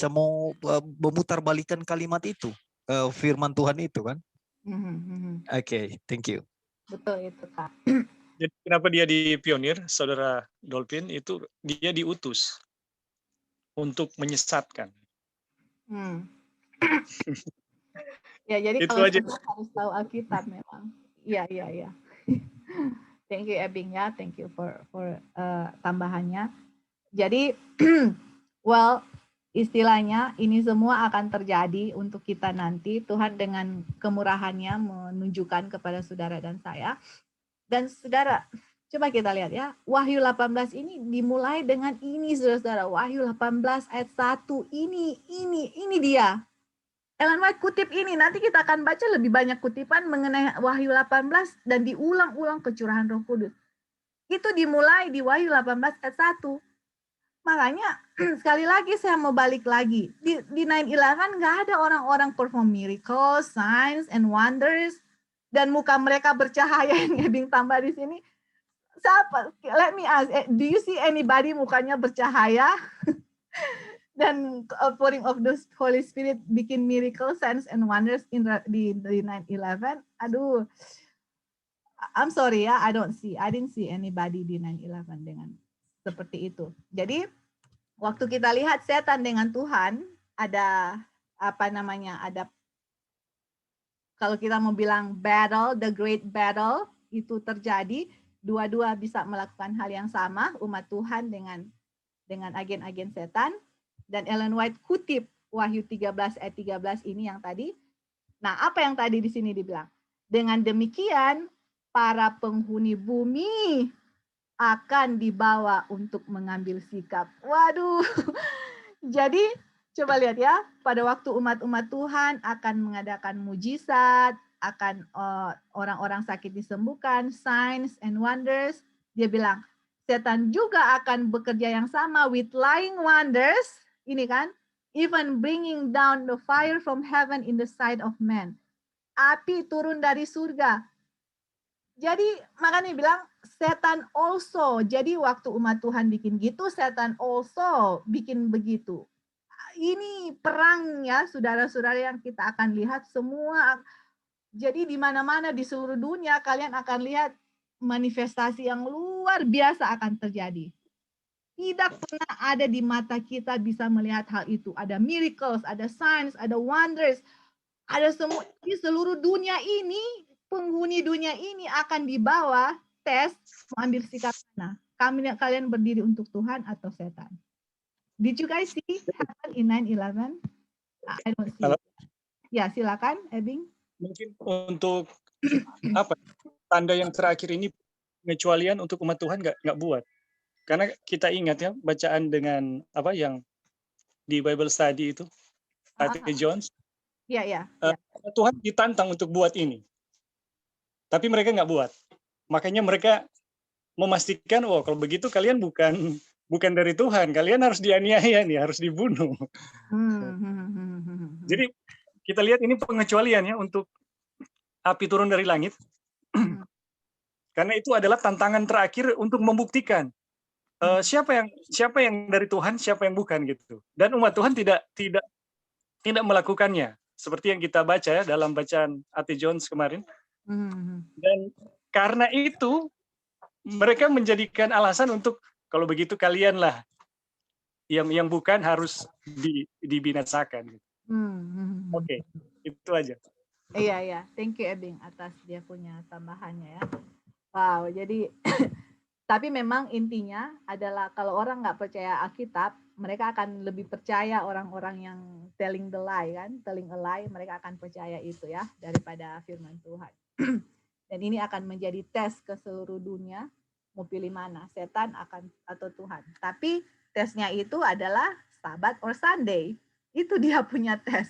mau memutarbalikkan kalimat itu, firman Tuhan itu kan? Oke, thank you. Betul itu, Kak. Jadi kenapa dia di Pionir, Saudara Dolphin, itu dia diutus untuk menyesatkan. Ya, jadi itu kalau aja. harus tahu Alkitab memang. Iya. Thank you, Ebing ya. Thank you for tambahannya. Jadi, istilahnya ini semua akan terjadi untuk kita nanti. Tuhan dengan kemurahannya menunjukkan kepada saudara dan saya. Dan saudara, coba kita lihat ya. Wahyu 18 ini dimulai dengan ini, saudara-saudara. Wahyu 18 ayat 1. Ini dia. Ellen White kutip ini. Nanti kita akan baca lebih banyak kutipan mengenai Wahyu 18 dan diulang-ulang kecurahan Roh Kudus. Itu dimulai di Wahyu 18 ayat 1. Makanya sekali lagi saya mau balik lagi. Di 9/11 nggak ada orang-orang perform miracles, signs, and wonders. Dan muka mereka bercahaya yang Ebing tambah di sini. Siapa? Let me ask, do you see anybody mukanya bercahaya? Dan outpouring of the Holy Spirit bikin miracle, signs, and wonders di 9/11. Aduh, I'm sorry ya, I didn't see anybody di 9/11 dengan seperti itu. Jadi waktu kita lihat setan dengan Tuhan, ada ada, kalau kita mau bilang battle, the great battle itu terjadi, dua-dua bisa melakukan hal yang sama, umat Tuhan dengan agen-agen setan. Dan Ellen White kutip Wahyu 13 ayat 13 ini yang tadi. Nah, apa yang tadi di sini dibilang? Dengan demikian, para penghuni bumi akan dibawa untuk mengambil sikap. Waduh. Jadi, coba lihat ya, pada waktu umat-umat Tuhan akan mengadakan mujizat, akan orang-orang sakit disembuhkan, signs and wonders, dia bilang, setan juga akan bekerja yang sama with lying wonders, ini kan, even bringing down the fire from heaven in the sight of man. Api turun dari surga. Jadi makanya bilang setan also. Jadi waktu umat Tuhan bikin gitu, setan also bikin begitu. Ini perang ya, saudara-saudara, yang kita akan lihat semua. Jadi di mana-mana di seluruh dunia kalian akan lihat manifestasi yang luar biasa akan terjadi. Tidak pernah ada di mata kita bisa melihat hal itu. Ada miracles, ada signs, ada wonders, ada semua. Di seluruh dunia ini, penghuni dunia ini akan dibawa tes mengambil sikap mana. Kalian berdiri untuk Tuhan atau setan. Did you guys see happen in 9/11? I don't see. Ya, silakan, Ebing. Mungkin untuk apa tanda yang terakhir ini pengecualian untuk umat Tuhan nggak buat. Karena kita ingat ya bacaan dengan apa yang di Bible study itu A.T. Jones. Iya. Tuhan ditantang untuk buat ini. Tapi mereka nggak buat. Makanya mereka memastikan, oh kalau begitu kalian bukan dari Tuhan, kalian harus dianiaya nih, harus dibunuh. Jadi kita lihat ini pengecualian ya untuk api turun dari langit. Karena itu adalah tantangan terakhir untuk membuktikan siapa yang dari Tuhan, siapa yang bukan gitu. Dan umat Tuhan tidak melakukannya. Seperti yang kita baca ya dalam bacaan A.T. Jones kemarin. Dan karena itu mereka menjadikan alasan untuk kalau begitu kalianlah yang bukan harus dibinasakan. Oke, itu aja. Iya. Thank you Ebing atas dia punya tambahannya ya. Wow, jadi tapi memang intinya adalah kalau orang nggak percaya Alkitab, mereka akan lebih percaya orang-orang yang telling the lie kan, telling a lie, mereka akan percaya itu ya daripada firman Tuhan. Dan ini akan menjadi tes ke seluruh dunia, mau pilih mana, setan atau Tuhan. Tapi tesnya itu adalah Sabat or Sunday. Itu dia punya tes.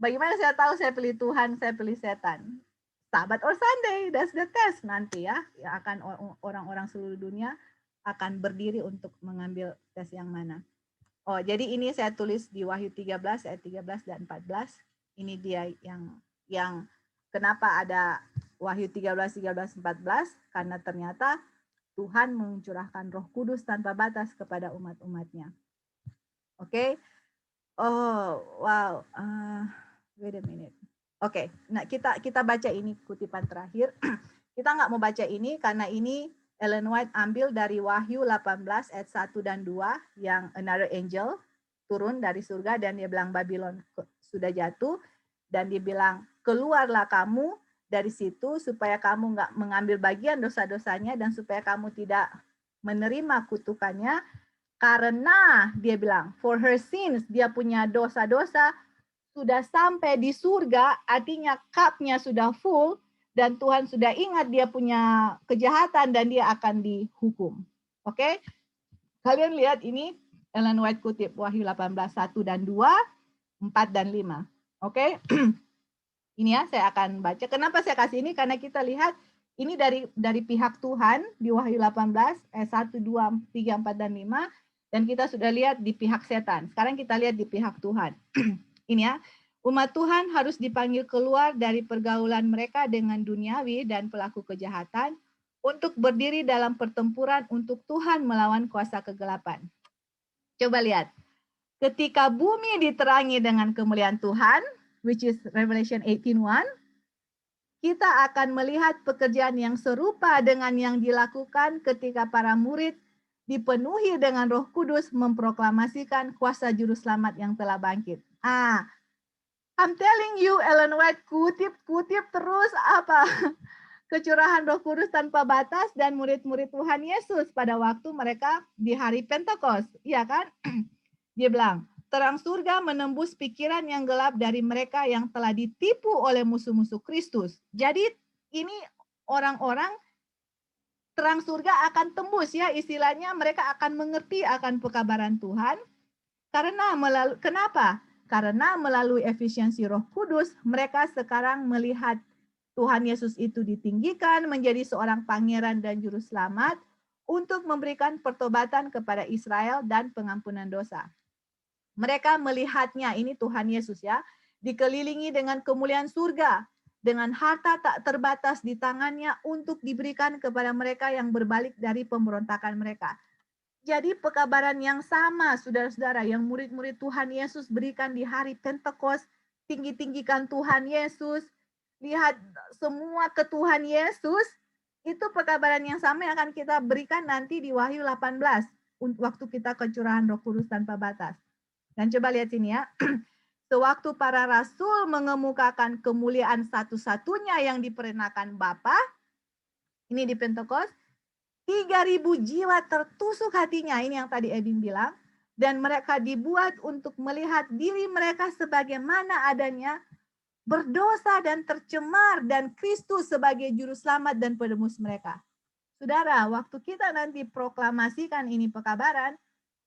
Bagaimana saya tahu saya pilih Tuhan, saya pilih setan? Sabat or Sunday, that's the test nanti ya. Yang akan orang-orang seluruh dunia akan berdiri untuk mengambil tes yang mana. Oh, jadi ini saya tulis di Wahyu 13 ayat 13 dan 14. Ini dia yang kenapa ada Wahyu 13, 14, karena ternyata Tuhan mencurahkan Roh Kudus tanpa batas kepada umat-umatnya. Oke. Oh, wow. Wait a minute. Oke, nah kita baca ini kutipan terakhir. Kita nggak mau baca ini karena ini Ellen White ambil dari Wahyu 18 ayat 1 dan 2 yang another angel turun dari surga dan dia bilang Babylon sudah jatuh dan dia bilang keluarlah kamu dari situ supaya kamu nggak mengambil bagian dosa-dosanya dan supaya kamu tidak menerima kutukannya karena dia bilang for her sins dia punya dosa-dosa sudah sampai di surga, artinya cupnya sudah full, dan Tuhan sudah ingat dia punya kejahatan dan dia akan dihukum. Oke? Kalian lihat ini, Ellen White kutip Wahyu 18, 1 dan 2, 4 dan 5. Oke? Ini ya, saya akan baca. Kenapa saya kasih ini? Karena kita lihat, ini dari pihak Tuhan, di Wahyu 18, ayat 1, 2, 3, 4, dan 5, dan kita sudah lihat di pihak setan. Sekarang kita lihat di pihak Tuhan. Ini ya, umat Tuhan harus dipanggil keluar dari pergaulan mereka dengan duniawi dan pelaku kejahatan untuk berdiri dalam pertempuran untuk Tuhan melawan kuasa kegelapan. Coba lihat, ketika bumi diterangi dengan kemuliaan Tuhan, which is Revelation 18:1, kita akan melihat pekerjaan yang serupa dengan yang dilakukan ketika para murid dipenuhi dengan Roh Kudus memproklamasikan kuasa juru selamat yang telah bangkit. I'm telling you, Ellen White kutip terus apa kecurahan Roh Kudus tanpa batas dan murid-murid Tuhan Yesus pada waktu mereka di hari Pentekost, iya kan? Dia bilang, Terang surga menembus pikiran yang gelap dari mereka yang telah ditipu oleh musuh-musuh Kristus. Jadi ini orang-orang terang surga akan tembus ya, istilahnya mereka akan mengerti akan pekabaran Tuhan. Kenapa? Karena melalui efisiensi Roh Kudus, mereka sekarang melihat Tuhan Yesus itu ditinggikan menjadi seorang pangeran dan juru selamat untuk memberikan pertobatan kepada Israel dan pengampunan dosa. Mereka melihatnya, ini Tuhan Yesus ya, dikelilingi dengan kemuliaan surga, dengan harta tak terbatas di tangannya untuk diberikan kepada mereka yang berbalik dari pemberontakan mereka. Jadi pekabaran yang sama, saudara-saudara, yang murid-murid Tuhan Yesus berikan di hari Pentekost, tinggi-tinggikan Tuhan Yesus, lihat semua ke Tuhan Yesus, itu pekabaran yang sama yang akan kita berikan nanti di Wahyu 18, waktu kita kecurahan Roh Kudus tanpa batas. Dan coba lihat sini ya. Sewaktu para rasul mengemukakan kemuliaan satu-satunya yang diperintahkan Bapa, ini di Pentekost, 3.000 jiwa tertusuk hatinya, ini yang tadi Edwin bilang, dan mereka dibuat untuk melihat diri mereka sebagaimana adanya, berdosa dan tercemar, dan Kristus sebagai juru selamat dan penebus mereka. Saudara, waktu kita nanti proklamasikan ini pekabaran,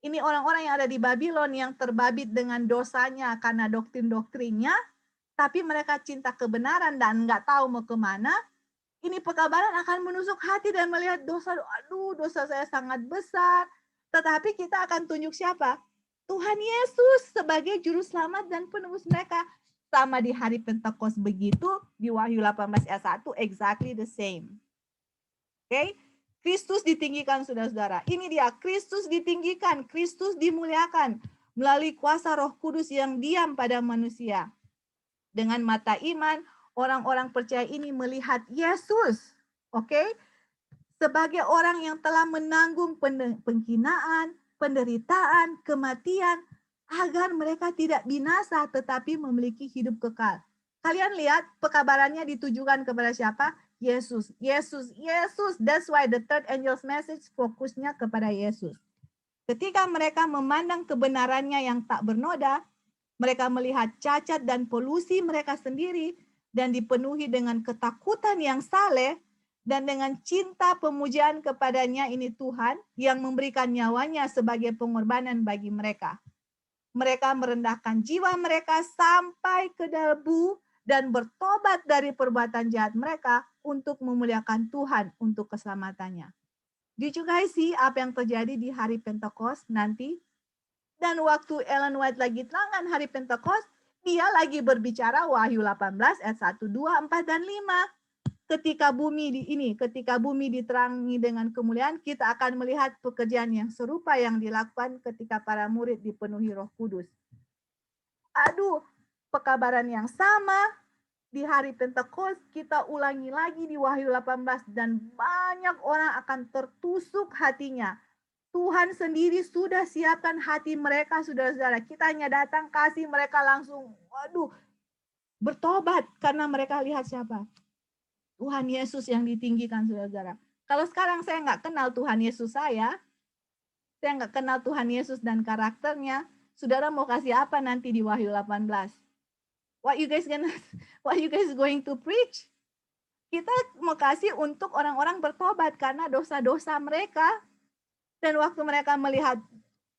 ini orang-orang yang ada di Babylon yang terbabit dengan dosanya karena doktrin-doktrinnya, tapi mereka cinta kebenaran dan nggak tahu mau kemana. Ini pekabaran akan menusuk hati dan melihat dosa, aduh dosa saya sangat besar. Tetapi kita akan tunjuk siapa? Tuhan Yesus sebagai juru selamat dan penebus mereka. Sama di hari Pentekost begitu, di Wahyu 18 ayat 1, exactly the same. Oke? Kristus ditinggikan, saudara-saudara. Ini dia, Kristus ditinggikan, Kristus dimuliakan melalui kuasa Roh Kudus yang diam pada manusia. Dengan mata iman, orang-orang percaya ini melihat Yesus, oke? Sebagai orang yang telah menanggung penghinaan, penderitaan, kematian, agar mereka tidak binasa tetapi memiliki hidup kekal. Kalian lihat pekabarannya ditujukan kepada siapa? Yesus, Yesus, Yesus. That's why the third angel's message fokusnya kepada Yesus. Ketika mereka memandang kebenarannya yang tak bernoda, mereka melihat cacat dan polusi mereka sendiri dan dipenuhi dengan ketakutan yang saleh dan dengan cinta pemujaan kepadanya, ini Tuhan yang memberikan nyawanya sebagai pengorbanan bagi mereka. Mereka merendahkan jiwa mereka sampai ke debu dan bertobat dari perbuatan jahat mereka untuk memuliakan Tuhan untuk keselamatannya. Did you guys see apa yang terjadi di hari Pentekost nanti? Dan waktu Ellen White lagi terangkan hari Pentekost, dia lagi berbicara Wahyu 18 ayat 1, 2, 4, dan 5. Ketika bumi diterangi dengan kemuliaan, kita akan melihat pekerjaan yang serupa yang dilakukan ketika para murid dipenuhi Roh Kudus. Aduh, pekabaran yang sama di hari Pentekost kita ulangi lagi di Wahyu 18 dan banyak orang akan tertusuk hatinya. Tuhan sendiri sudah siapkan hati mereka, saudara-saudara. Kita hanya datang kasih mereka langsung, waduh, bertobat karena mereka lihat siapa? Tuhan Yesus yang ditinggikan, saudara-saudara. Kalau sekarang saya nggak kenal Tuhan Yesus saya nggak kenal Tuhan Yesus dan karakternya, saudara mau kasih apa nanti di Wahyu 18? What you guys going to preach? Kita mau kasih untuk orang-orang bertobat karena dosa-dosa mereka. Dan waktu mereka melihat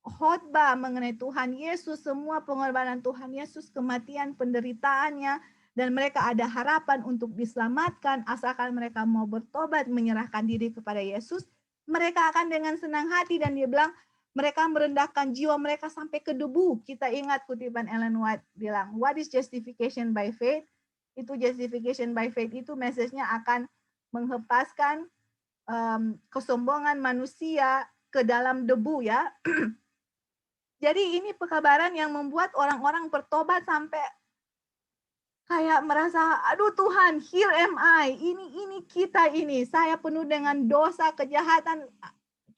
khotbah mengenai Tuhan Yesus, semua pengorbanan Tuhan Yesus, kematian, penderitaannya, dan mereka ada harapan untuk diselamatkan, asalkan mereka mau bertobat, menyerahkan diri kepada Yesus, mereka akan dengan senang hati, dan dia bilang, mereka merendahkan jiwa mereka sampai ke debu. Kita ingat kutipan Ellen White bilang, what is justification by faith? Itu justification by faith itu message-nya akan menghempaskan kesombongan manusia ke dalam debu ya. Jadi ini pekabaran yang membuat orang-orang bertobat sampai kayak merasa, aduh Tuhan, here am I, ini kita ini, saya penuh dengan dosa, kejahatan,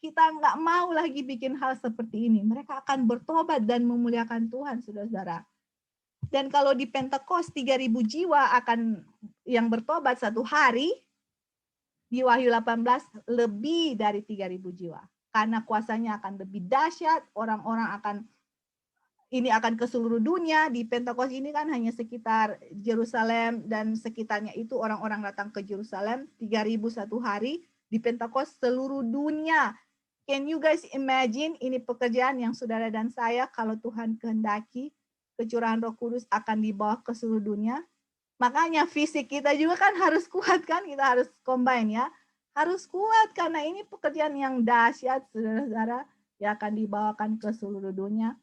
kita nggak mau lagi bikin hal seperti ini. Mereka akan bertobat dan memuliakan Tuhan, saudara-saudara. Dan kalau di Pentekost 3.000 jiwa akan yang bertobat satu hari, di Wahyu 18 lebih dari 3.000 jiwa. Karena kuasanya akan lebih dahsyat, orang-orang akan ini akan ke seluruh dunia. Di Pentakosta ini kan hanya sekitar Yerusalem dan sekitarnya itu orang-orang datang ke Yerusalem 3.000 satu hari. Di Pentakosta seluruh dunia. Can you guys imagine ini pekerjaan yang saudara dan saya kalau Tuhan kehendaki kecurahan Roh Kudus akan dibawa ke seluruh dunia. Makanya fisik kita juga kan harus kuat kan, kita harus combine ya. Harus kuat karena ini pekerjaan yang dahsyat saudara-saudara yang akan dibawakan ke seluruh dunia.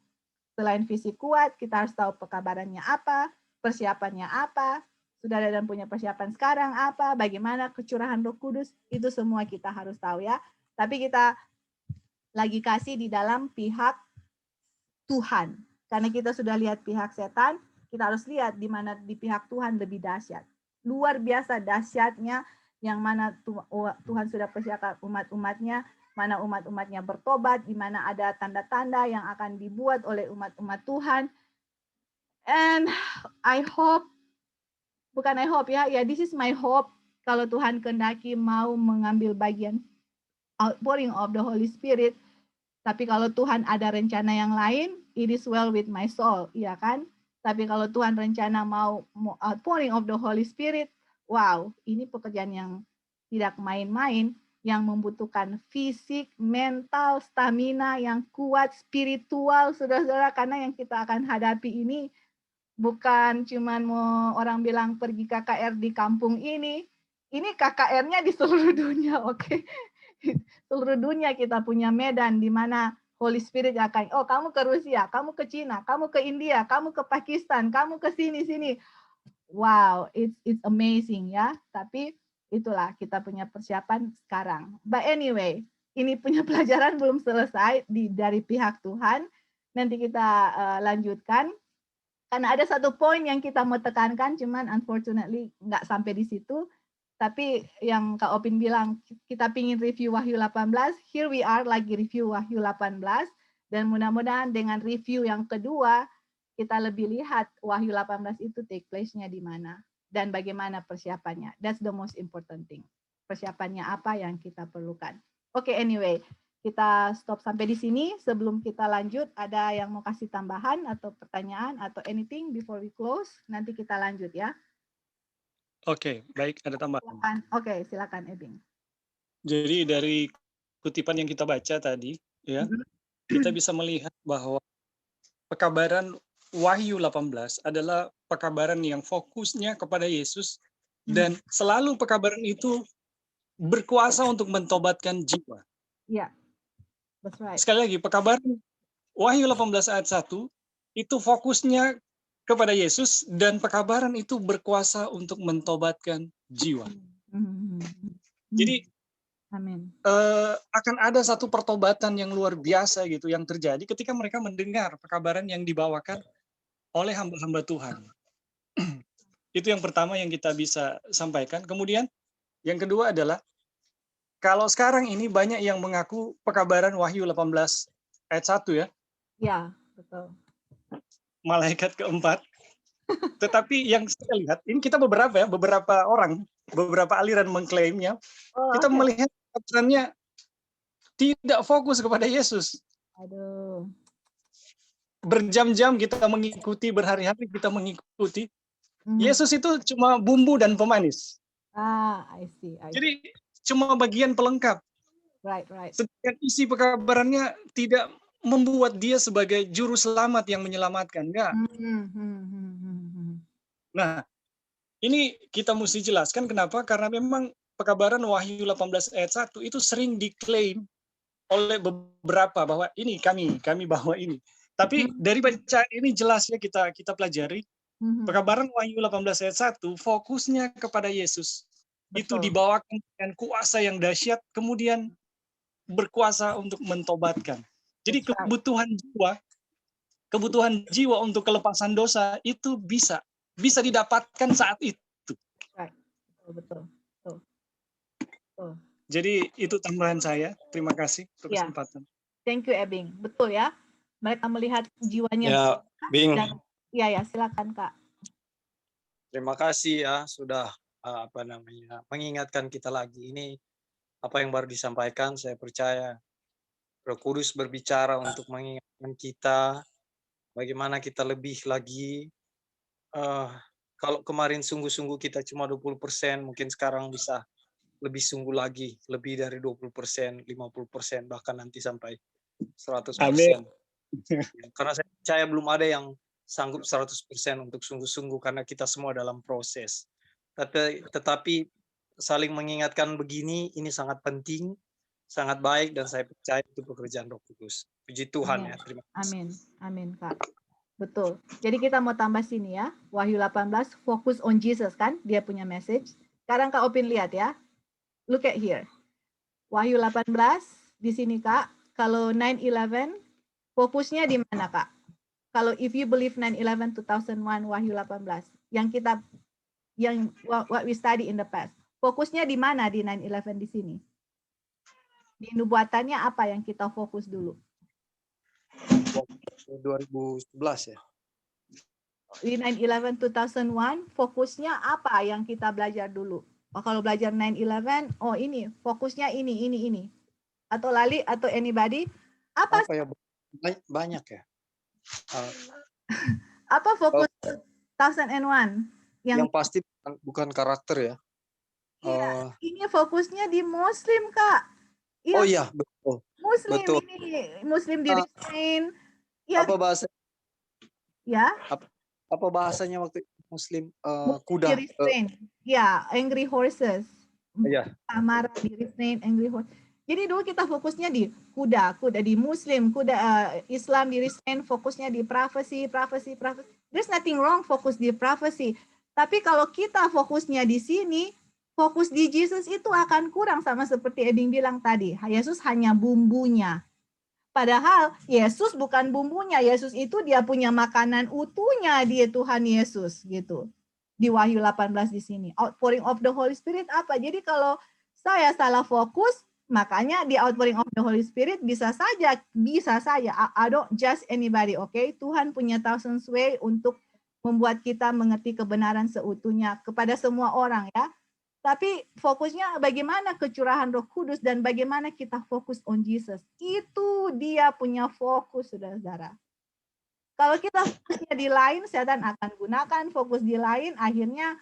Selain fisik kuat, kita harus tahu pekabarannya apa, persiapannya apa, saudara dan punya persiapan sekarang apa, bagaimana kecurahan Roh Kudus, itu semua kita harus tahu ya. Tapi kita lagi kasih di dalam pihak Tuhan. Karena kita sudah lihat pihak setan, kita harus lihat di mana di pihak Tuhan lebih dahsyat. Luar biasa dahsyatnya yang mana Tuhan sudah persiapkan umat-umatnya, mana umat-umatnya bertobat, di mana ada tanda-tanda yang akan dibuat oleh umat-umat Tuhan. And I hope, this is my hope, kalau Tuhan kehendaki mau mengambil bagian outpouring of the Holy Spirit. Tapi kalau Tuhan ada rencana yang lain, it is well with my soul, iya kan? Tapi kalau Tuhan rencana mau outpouring of the Holy Spirit, wow, ini pekerjaan yang tidak main-main, yang membutuhkan fisik, mental, stamina yang kuat, spiritual, saudara-saudara, karena yang kita akan hadapi ini bukan cuman mau orang bilang pergi KKR di kampung ini KKR-nya di seluruh dunia, oke? Seluruh dunia kita punya medan di mana Holy Spirit akan, oh kamu ke Rusia, kamu ke Cina, kamu ke India, kamu ke Pakistan, kamu ke sini. Wow, it's amazing ya. Tapi itulah kita punya persiapan sekarang. But anyway, ini punya pelajaran belum selesai dari pihak Tuhan. Nanti kita lanjutkan. Karena ada satu poin yang kita mau tekankan, cuman unfortunately nggak sampai di situ. Tapi yang Kak Opin bilang, kita pingin review Wahyu 18, here we are lagi review Wahyu 18, dan mudah-mudahan dengan review yang kedua, kita lebih lihat Wahyu 18 itu take place-nya di mana, dan bagaimana persiapannya. That's the most important thing. Persiapannya apa yang kita perlukan. Oke, anyway, kita stop sampai di sini. Sebelum kita lanjut, ada yang mau kasih tambahan atau pertanyaan atau anything before we close? Nanti kita lanjut ya. Oke, baik, ada tambahan. Oke, silakan Ebing. Jadi dari kutipan yang kita baca tadi, ya, kita bisa melihat bahwa pekabaran Wahyu 18 adalah pekabaran yang fokusnya kepada Yesus dan selalu pekabaran itu berkuasa untuk mentobatkan jiwa. Iya, that's right. Sekali lagi, pekabaran Wahyu 18 ayat 1 itu fokusnya kepada Yesus dan pekabaran itu berkuasa untuk mentobatkan jiwa. Jadi amin. Akan ada satu pertobatan yang luar biasa gitu yang terjadi ketika mereka mendengar pekabaran yang dibawakan oleh hamba-hamba Tuhan. Itu yang pertama yang kita bisa sampaikan. Kemudian yang kedua adalah kalau sekarang ini banyak yang mengaku pekabaran Wahyu 18 ayat 1 ya. Ya, betul. Malaikat keempat. Tetapi yang saya lihat, ini kita beberapa orang, beberapa aliran mengklaimnya, kita melihat pekabarannya tidak fokus kepada Yesus. Aduh. Berjam-jam kita mengikuti, berhari-hari kita mengikuti. Yesus itu cuma bumbu dan pemanis. I see. Jadi cuma bagian pelengkap. Right. Sedangkan isi pekabarannya tidak membuat dia sebagai juru selamat yang menyelamatkan. Enggak. Nah, ini kita mesti jelaskan kenapa? Karena memang pekabaran Wahyu 18 ayat 1 itu sering diklaim oleh beberapa bahwa ini kami bawa ini. Tapi dari bacaan ini jelasnya kita pelajari pekabaran Wahyu 18 ayat 1 fokusnya kepada Yesus. Betul. Itu dibawakan dengan kuasa yang dahsyat kemudian berkuasa untuk mentobatkan. Jadi kebutuhan jiwa untuk kelepasan dosa itu bisa didapatkan saat itu. Betul. Jadi itu tambahan saya. Terima kasih untuk kesempatan. Thank you, Ebing. Betul ya. Mereka melihat jiwanya. Ya, Bing. Ya, silakan Kak. Terima kasih ya sudah mengingatkan kita lagi. Ini apa yang baru disampaikan, saya percaya Roh Kudus berbicara untuk mengingatkan kita Bagaimana kita lebih lagi, kalau kemarin sungguh-sungguh kita cuma 20%, mungkin sekarang bisa lebih sungguh lagi, lebih dari 20%, 50%, bahkan nanti sampai 100%. Karena saya percaya belum ada yang sanggup 100% untuk sungguh-sungguh, karena kita semua dalam proses. Tetapi saling mengingatkan begini, ini sangat penting, sangat baik, dan saya percaya itu pekerjaan Roh Kudus. Puji Tuhan ya, terima kasih. Amin, amin Kak. Betul. Jadi kita mau tambah sini ya, Wahyu 18, fokus on Jesus kan, dia punya message. Sekarang Kak Opin lihat ya, look at here. Wahyu 18, di sini Kak, kalau 9/11, fokusnya di mana Kak? Kalau if you believe 9/11, 2001, Wahyu 18, yang what we study in the past, fokusnya di mana di 9/11 di sini? Di nubuatannya apa yang kita fokus dulu? 2011 ya. Di 9/11 2001 fokusnya apa yang kita belajar dulu? Oh, kalau belajar 9/11, oh ini fokusnya ini. Atau Lali atau anybody? Apa ya? Banyak ya. Apa fokus 2001? Yang pasti bukan karakter ya. Iya, ini fokusnya di Muslim Kak. Iya, oh iya, betul. Muslim betul. Ini Muslim di restrain. Ya. Apa bahasa? Ya. Apa bahasanya waktu Muslim? Kuda. Di restrain. Ya, angry horses. Iya. Marah di restrain, angry horse. Jadi dulu kita fokusnya di kuda di Muslim, Islam di restrain, fokusnya di prophecy. There's nothing wrong fokus di prophecy. Tapi kalau kita fokusnya di sini, fokus di Jesus itu akan kurang, sama seperti Ebing bilang tadi. Yesus hanya bumbunya. Padahal Yesus bukan bumbunya. Yesus itu dia punya makanan utuhnya, dia Tuhan Yesus gitu. Di Wahyu 18 di sini. Outpouring of the Holy Spirit apa? Jadi kalau saya salah fokus, makanya di outpouring of the Holy Spirit bisa saja. I don't judge anybody, okay? Tuhan punya thousand way untuk membuat kita mengerti kebenaran seutuhnya kepada semua orang ya. Tapi fokusnya bagaimana kecurahan Roh Kudus dan bagaimana kita fokus on Jesus. Itu dia punya fokus, saudara-saudara. Kalau kita fokusnya di lain, setan akan gunakan fokus di lain, akhirnya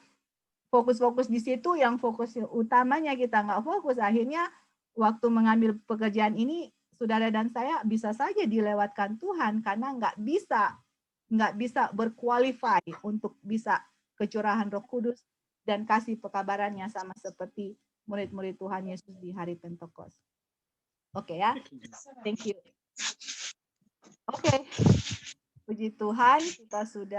fokus-fokus di situ yang fokus utamanya kita nggak fokus, akhirnya waktu mengambil pekerjaan ini, saudara dan saya bisa saja dilewatkan Tuhan karena nggak bisa berqualify untuk bisa kecurahan Roh Kudus dan kasih pekabarannya sama seperti murid-murid Tuhan Yesus di hari Pentekoste. Oke ya, thank you. Oke, puji Tuhan kita sudah